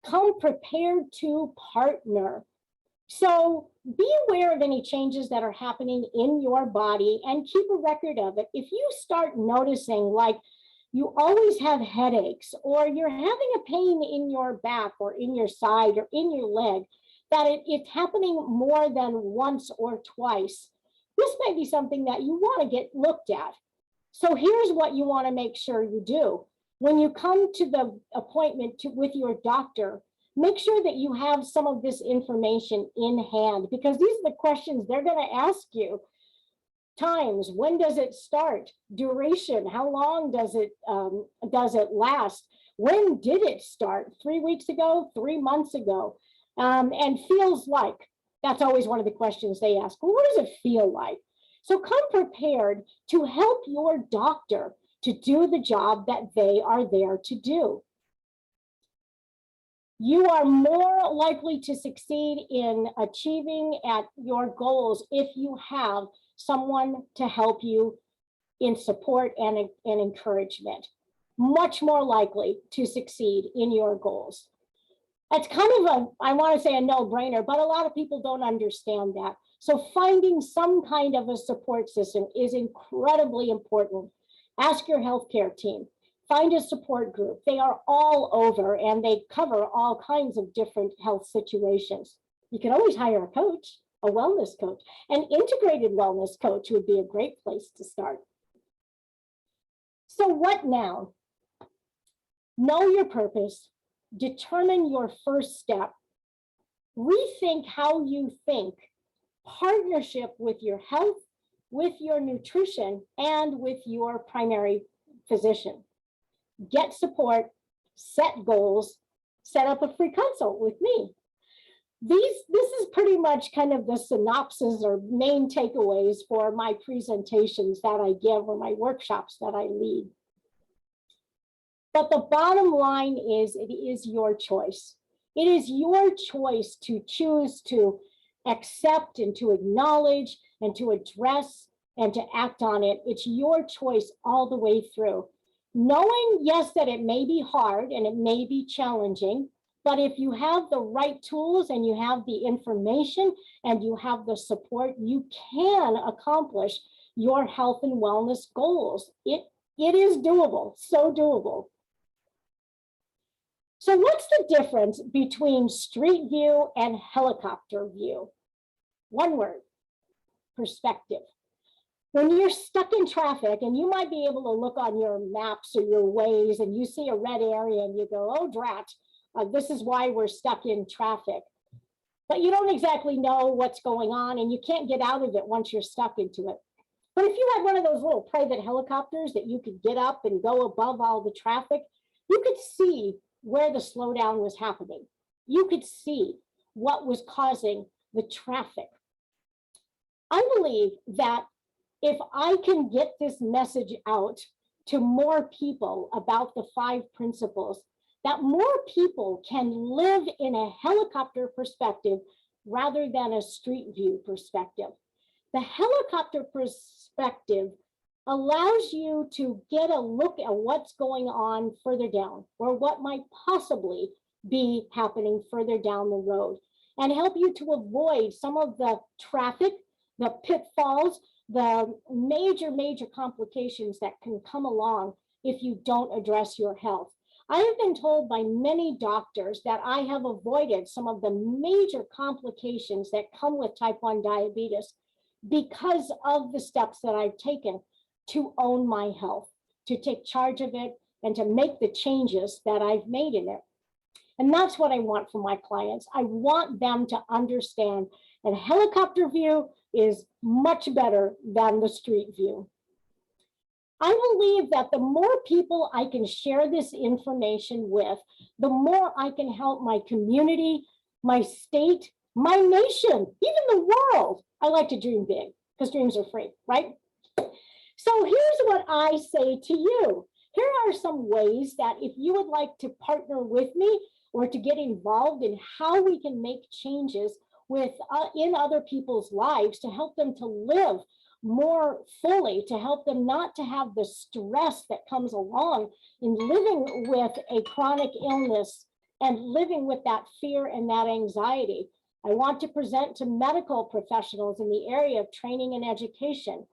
Come prepared to partner. So be aware of any changes that are happening in your body and keep a record of it. If you start noticing like you always have headaches or you're having a pain in your back or in your side or in your leg, that it's happening more than once or twice, this might be something that you want to get looked at. So here's what you want to make sure you do. when you come to the appointment with your doctor, make sure that you have some of this information in hand, because these are the questions they're going to ask you. Times, when does it start? Duration, how long does it last? When did it start? 3 weeks ago, 3 months ago? And feels like, that's always one of the questions they ask. Well, what does it feel like? So come prepared to help your doctor to do the job that they are there to do. You are more likely to succeed in achieving at your goals if you have someone to help you in support and encouragement. Much more likely to succeed in your goals. It's kind of I want to say a no-brainer, but a lot of people don't understand that. So finding some kind of a support system is incredibly important. Ask your healthcare team. Find a support group. They are all over and they cover all kinds of different health situations. You can always hire a coach, a wellness coach. An integrated wellness coach would be a great place to start. So what now? Know your purpose. Determine your first step. Rethink how you think. Partnership with your health, with your nutrition, and with your primary physician. Get support, set goals, set up a free consult with me. This is pretty much kind of the synopsis or main takeaways for my presentations that I give or my workshops that I lead. But the bottom line is, it is your choice. It is your choice to choose to accept and to acknowledge and to address and to act on it. It's your choice all the way through. Knowing, yes, that it may be hard and it may be challenging, but if you have the right tools and you have the information and you have the support, you can accomplish your health and wellness goals. It is doable, so doable. So what's the difference between street view and helicopter view? One word: perspective. When you're stuck in traffic and you might be able to look on your maps or your Waze and you see a red area and you go, oh, drat, this is why we're stuck in traffic. But you don't exactly know what's going on and you can't get out of it once you're stuck into it. But if you had one of those little private helicopters that you could get up and go above all the traffic, you could see where the slowdown was happening. You could see what was causing the traffic. I believe that if I can get this message out to more people about the 5 principles, that more people can live in a helicopter perspective rather than a street view perspective. The helicopter perspective allows you to get a look at what's going on further down or what might possibly be happening further down the road and help you to avoid some of the traffic, the pitfalls, the major complications that can come along if you don't address your health. I have been told by many doctors that I have avoided some of the major complications that come with type 1 diabetes because of the steps that I've taken to own my health, to take charge of it, and to make the changes that I've made in it. And that's what I want from my clients. I want them to understand that helicopter view is much better than the street view. I believe that the more people I can share this information with, the more I can help my community, my state, my nation, even the world. I like to dream big because dreams are free, right? So here's what I say to you. Here are some ways that if you would like to partner with me or to get involved in how we can make changes in other people's lives to help them to live more fully, to help them not to have the stress that comes along in living with a chronic illness and living with that fear and that anxiety. I want to present to medical professionals in the area of training and education,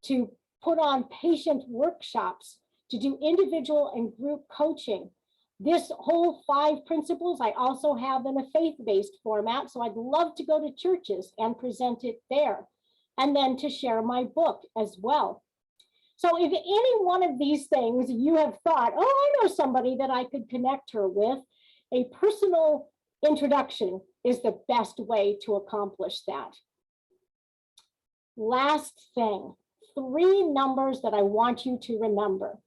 to put on patient workshops, to do individual and group coaching. This whole 5 principles I also have in a faith-based format, so I'd love to go to churches and present it there, and then to share my book as well. So if any one of these things you have thought, oh, I know somebody that I could connect her with, a personal introduction is the best way to accomplish that. Last thing, 3 numbers that I want you to remember.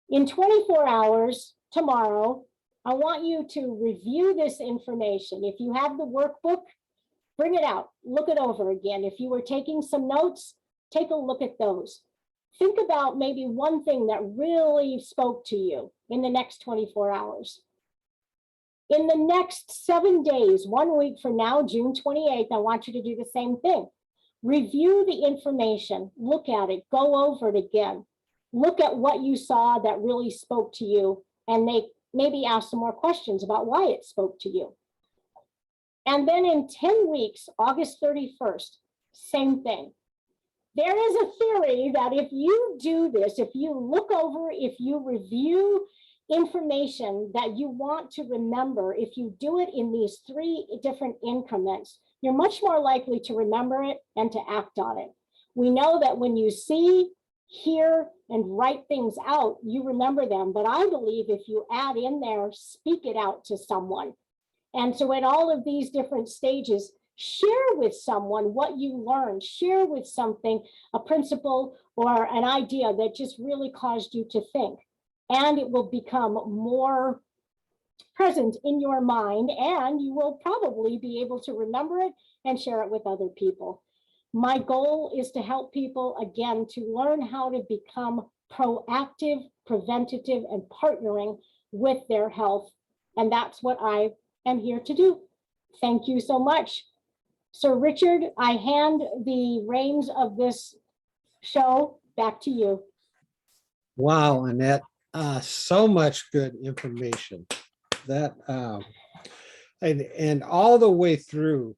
In 24 hours tomorrow, I want you to review this information. If you have the workbook, bring it out, look it over again. If you were taking some notes, take a look at those. Think about maybe one thing that really spoke to you in the next 24 hours. In the next 7 days, 1 week from now, June 28th, I want you to do the same thing. Review the information, look at it, go over it again. Look at what you saw that really spoke to you, and maybe ask some more questions about why it spoke to you. And then in 10 weeks, August 31st, same thing. There is a theory that if you do this, if you look over, if you review information that you want to remember, if you do it in these 3 different increments, you're much more likely to remember it and to act on it. We know that when you see, hear, and write things out, you remember them. But I believe if you add in there, speak it out to someone. And so at all of these different stages, share with someone what you learned, share with something, a principle or an idea that just really caused you to think. And it will become more present in your mind, and you will probably be able to remember it and share it with other people. My goal is to help people, again, to learn how to become proactive, preventative, and partnering with their health. And that's what I am here to do. Thank you so much. Sir Richard, I hand the reins of this show back to you. Wow, Annette, so much good information that, and all the way through,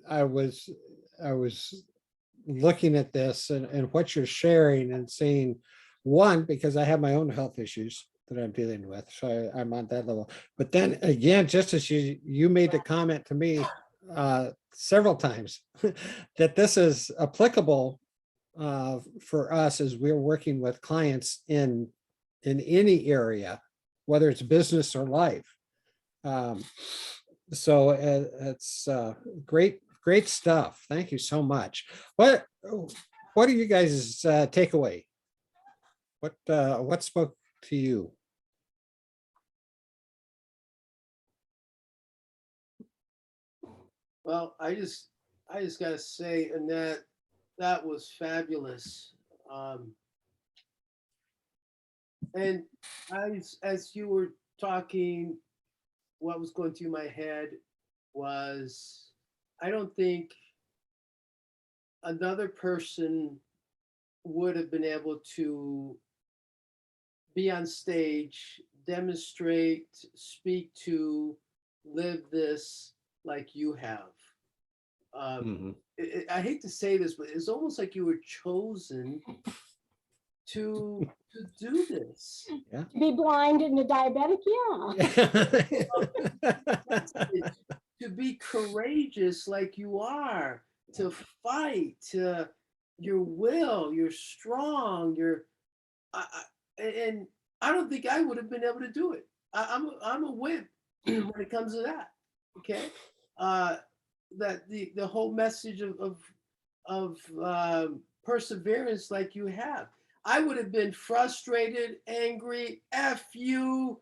I was looking at this and what you're sharing and saying, one, because I have my own health issues that I'm dealing with, so I'm on that level. But then again, just as you made the comment to me several times that this is applicable for us as we're working with clients in any area, whether it's business or life. So it's great stuff. Thank you so much. What are you guys' takeaway? What spoke to you? Well, I just gotta say, Annette, that was fabulous. And as you were talking, what was going through my head was, I don't think another person would have been able to be on stage, demonstrate, speak to, live this like you have. I hate to say this, but it's almost like you were chosen to do this. Yeah. To be blind and a diabetic, yeah. To be courageous like you are, to fight, your will, you're strong, and I don't think I would have been able to do it. I'm a wimp when it comes to that. Okay, that the whole message of perseverance like you have. I would have been frustrated, angry, F you,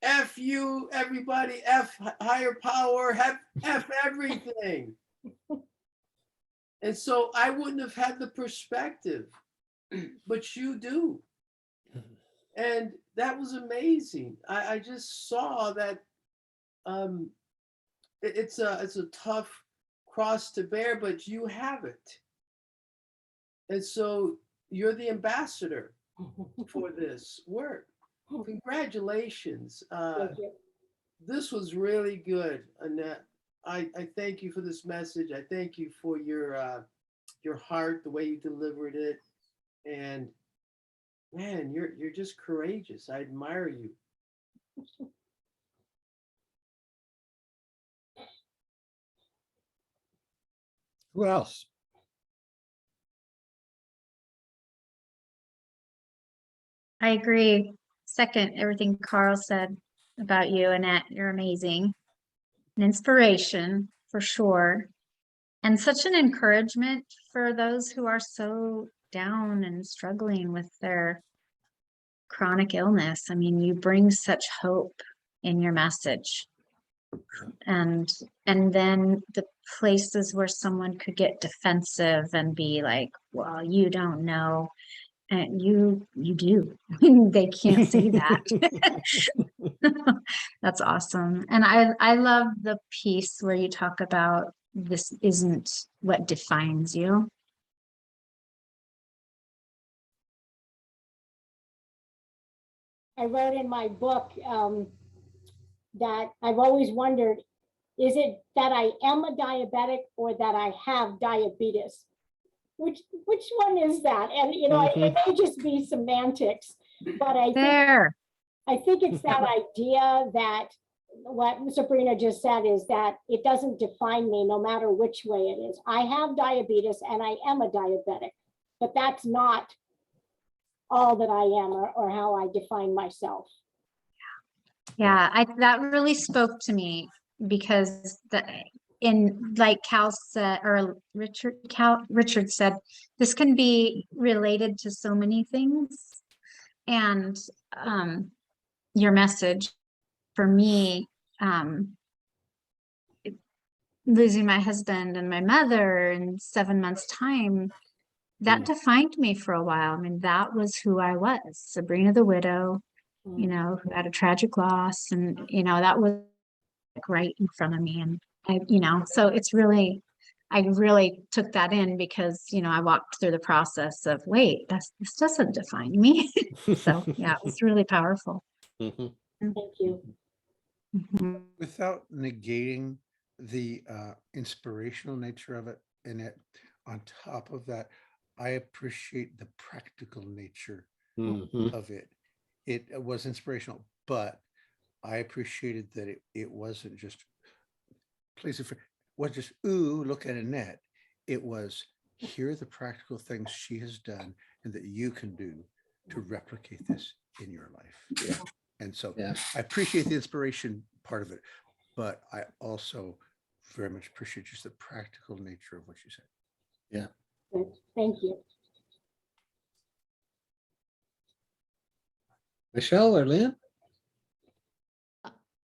everybody, F higher power, F everything. And so I wouldn't have had the perspective, but you do. And that was amazing. I just saw that it's a tough cross to bear, but you have it. And so you're the ambassador for this work. Congratulations. This was really good, Annette. I thank you for this message. I thank you for your heart, the way you delivered it. And man, you're just courageous. I admire you. Who else? I agree. Second, everything Carl said about you, Annette. You're amazing. An inspiration for sure. And such an encouragement for those who are so down and struggling with their chronic illness. I mean, you bring such hope in your message. And then the places where someone could get defensive and be like, well, you don't know. And you do. They can't say that. That's awesome. And I love the piece where you talk about this isn't what defines you. I wrote in my book that I've always wondered, is it that I am a diabetic or that I have diabetes? Which one is that? And you know, it may just be semantics, but I think it's that idea that what Sabrina just said is that it doesn't define me no matter which way it is. I have diabetes and I am a diabetic, but that's not all that I am or how I define myself. Yeah, that really spoke to me because like Cal said, or Richard said, this can be related to so many things. And your message for me, losing my husband and my mother in 7 months' time, that defined me for a while. I mean, that was who I was, Sabrina the widow, you know, who had a tragic loss. And, you know, that was like right in front of me. And you know, so it's really, I really took that in because, you know, I walked through the process of, wait, this doesn't define me. So yeah, it's really powerful. Thank you. Without negating the inspirational nature of it, and on top of that, I appreciate the practical nature of it. It was inspirational, but I appreciated that it wasn't just was just, ooh, look at Annette. It was, here are the practical things she has done and that you can do to replicate this in your life. Yeah. And so I appreciate the inspiration part of it, but I also very much appreciate just the practical nature of what you said. Yeah. Good. Thank you. Michelle or Lynn?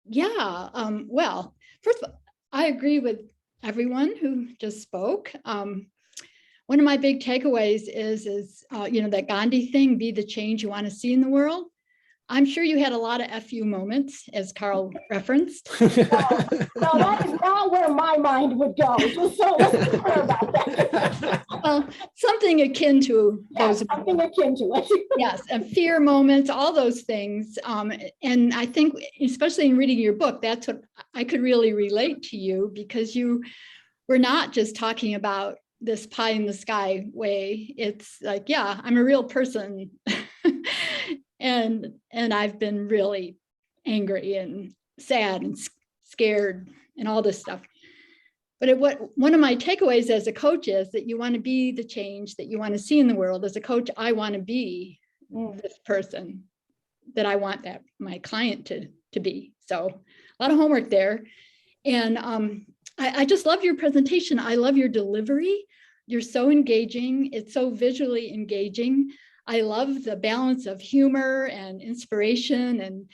Yeah, well, first of all, I agree with everyone who just spoke. One of my big takeaways is you know, that Gandhi thing, be the change you want to see in the world. I'm sure you had a lot of FU moments, as Carl referenced. No, that is not where my mind would go. Just so let's be clear about that. Well, something akin to those. Something akin to it. Yes, and fear moments, all those things. And I think, especially in reading your book, that's what I could really relate to you, because you were not just talking about this pie in the sky way. It's like, yeah, I'm a real person. And I've been really angry and sad and scared and all this stuff. But one of my takeaways as a coach is that you want to be the change that you want to see in the world. As a coach, I want to be this person that I want that my client to be. So a lot of homework there. And I just love your presentation. I love your delivery. You're so engaging. It's so visually engaging. I love the balance of humor and inspiration, and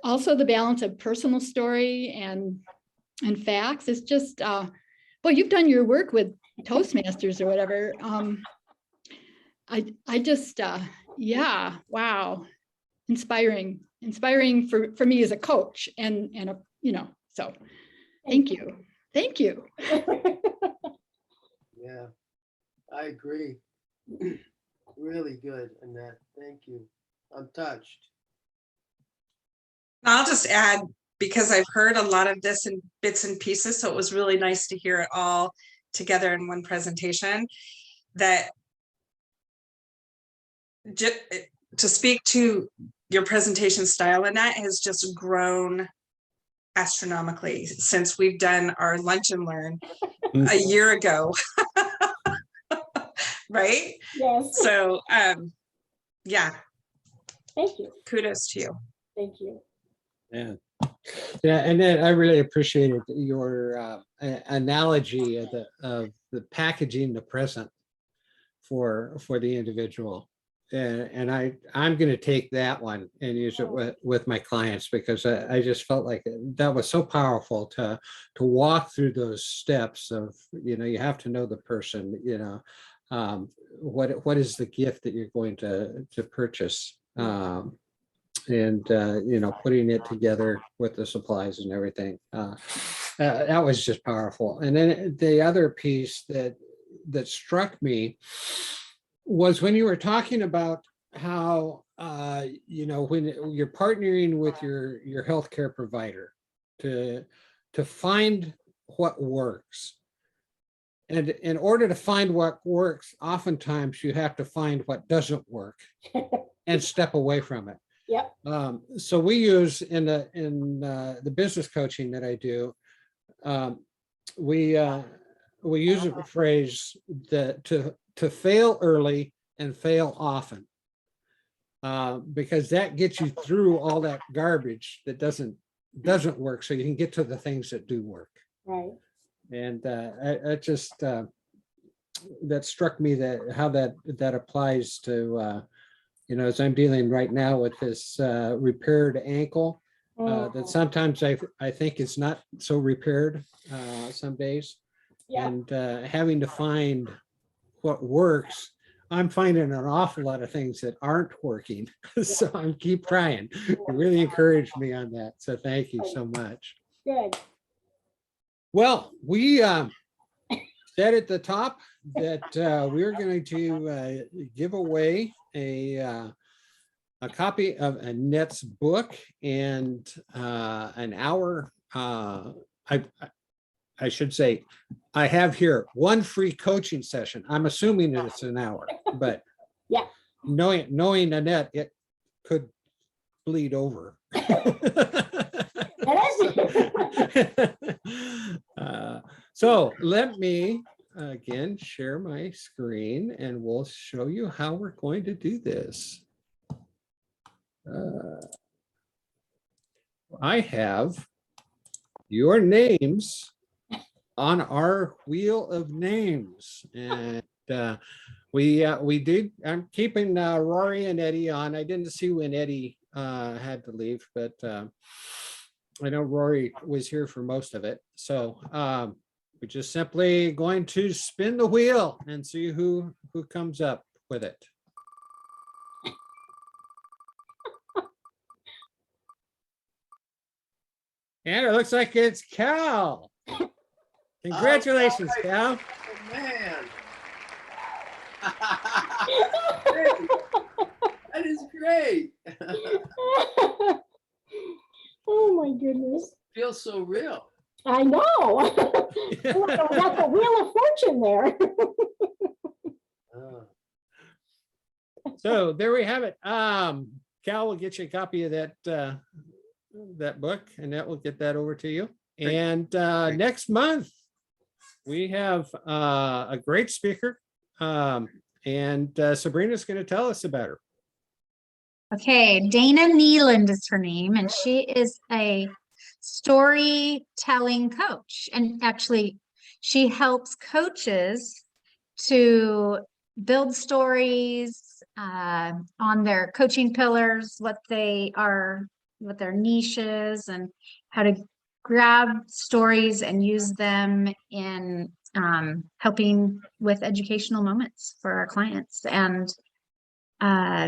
also the balance of personal story and facts. It's just, well, you've done your work with Toastmasters or whatever. I just, yeah, wow, inspiring for me as a coach and a, you know, so thank you. Yeah, I agree. Really good, Annette. Thank you. I'm touched. I'll just add, because I've heard a lot of this in bits and pieces, so it was really nice to hear it all together in one presentation, that to speak to your presentation style, Annette, has just grown astronomically since we've done our lunch and learn a year ago. Right? Yes. So yeah, Thank you. Kudos to you. Thank you. Yeah. Yeah, and then I really appreciated your analogy of the packaging the present for the individual. And I'm going to take that one and use it with my clients, because I just felt like that was so powerful to walk through those steps of, you have to know the person, what is the gift that you're going to purchase. And putting it together with the supplies and everything. That was just powerful. And then the other piece that struck me was when you were talking about how when you're partnering with your healthcare provider to find what works. And in order to find what works, oftentimes you have to find what doesn't work and step away from it. Yep. So we use in the business coaching that I do, we use a phrase that to fail early and fail often, because that gets you through all that garbage that doesn't work, so you can get to the things that do work. Right. And it just that struck me that how that applies to as I'm dealing right now with this repaired ankle that sometimes I think is not so repaired some days. Yeah. And having to find what works, I'm finding an awful lot of things that aren't working. So I'm keep trying. You really encouraged me on that. So thank you so much. Good. Well, we said at the top that we're going to give away a copy of Annette's book and an hour. I should say, I have here one free coaching session. I'm assuming that it's an hour, but Yeah. knowing Annette, it could bleed over. So let me again share my screen and we'll show you how we're going to do this. I have your names on our wheel of names, and we did. I'm keeping Rory and Eddie on. I didn't see when Eddie had to leave, but I know Rory was here for most of it. So we're just simply going to spin the wheel and see who comes up with it. And it looks like it's Cal. Congratulations, All right. Cal. Oh, man. That is great. Oh my goodness. Feels so real. I know. That's a wheel of fortune there. So there we have it. Cal will get you a copy of that book, and that will get that over to you. And next month we have a great speaker, and Sabrina's going to tell us about her. Okay, Dana Neeland is her name, and she is a storytelling coach. And actually, she helps coaches to build stories on their coaching pillars, what their niche is, and how to grab stories and use them in helping with educational moments for our clients. And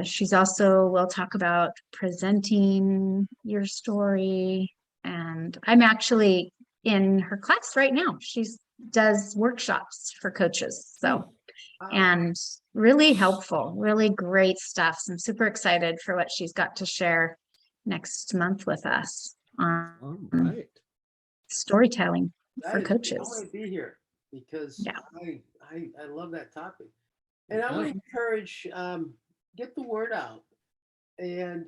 she's also will talk about presenting your story. And I'm actually in her class right now. She does workshops for coaches. So, and really helpful, really great stuff. So I'm super excited for what she's got to share next month with us on All right. storytelling for I coaches. want to be here because Yeah. I love that topic. And I would encourage, get the word out. And,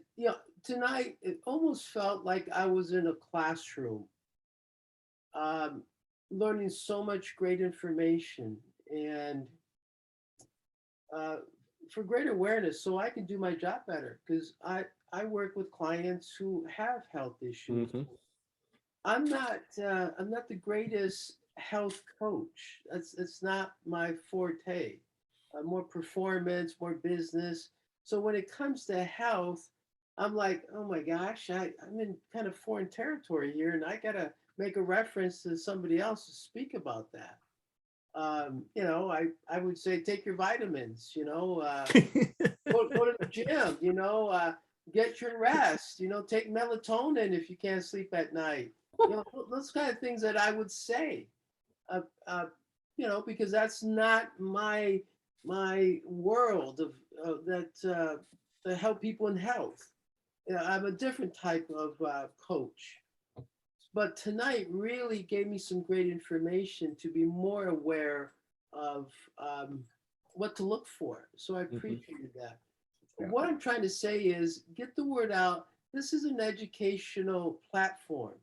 tonight it almost felt like I was in a classroom, learning so much great information. And for greater awareness so I can do my job better, because I work with clients who have health issues. Mhm. I'm not the greatest health coach. It's not my forte. More performance, more business. So when it comes to health, I'm like, oh my gosh, I'm in kind of foreign territory here, and I gotta make a reference to somebody else to speak about that. I would say take your vitamins, go to the gym, get your rest, take melatonin if you can't sleep at night. Those kind of things that I would say, uh, uh, because that's not my world of that help people in health. I'm a different type of coach. But tonight really gave me some great information to be more aware of what to look for. So I appreciated that. Yeah. What I'm trying to say is get the word out. This is an educational platform.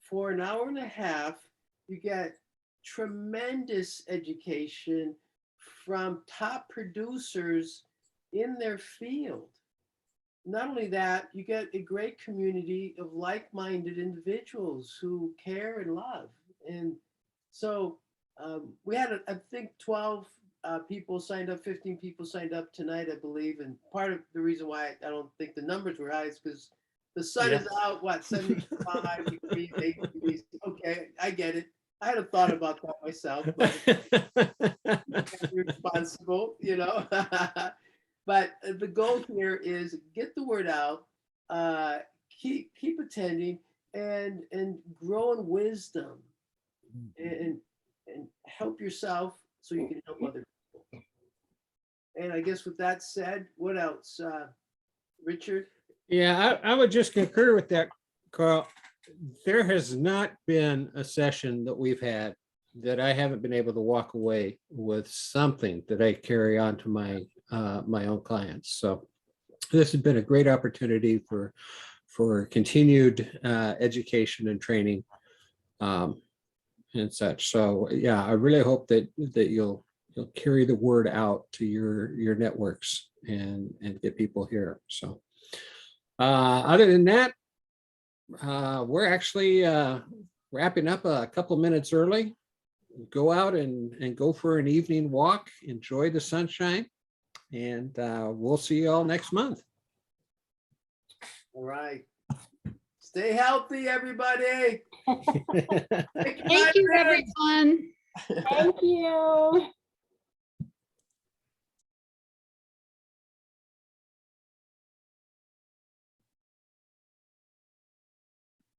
For an hour and a half, you get tremendous education from top producers in their field. Not only that, you get a great community of like-minded individuals who care and love. And so we had, I think, 12 people signed up, 15 people signed up tonight, I believe. And part of the reason why I don't think the numbers were high is because the sun Yeah. is out, 75 degrees, 80 degrees. Okay, I get it. I had a thought about that myself, but responsible, But the goal here is get the word out, keep attending, and grow in wisdom, and help yourself so you can help other people. And I guess with that said, what else, Richard? Yeah, I would just concur with that, Carl. There has not been a session that we've had that I haven't been able to walk away with something that I carry on to my my own clients. So this has been a great opportunity for continued education and training and such. So yeah, I really hope that you'll carry the word out to your networks and get people here. So other than that, we're actually wrapping up a couple minutes early. Go out and go for an evening walk. Enjoy the sunshine, and we'll see you all next month. All right. Stay healthy, everybody. Thank you, everyone. Thank you.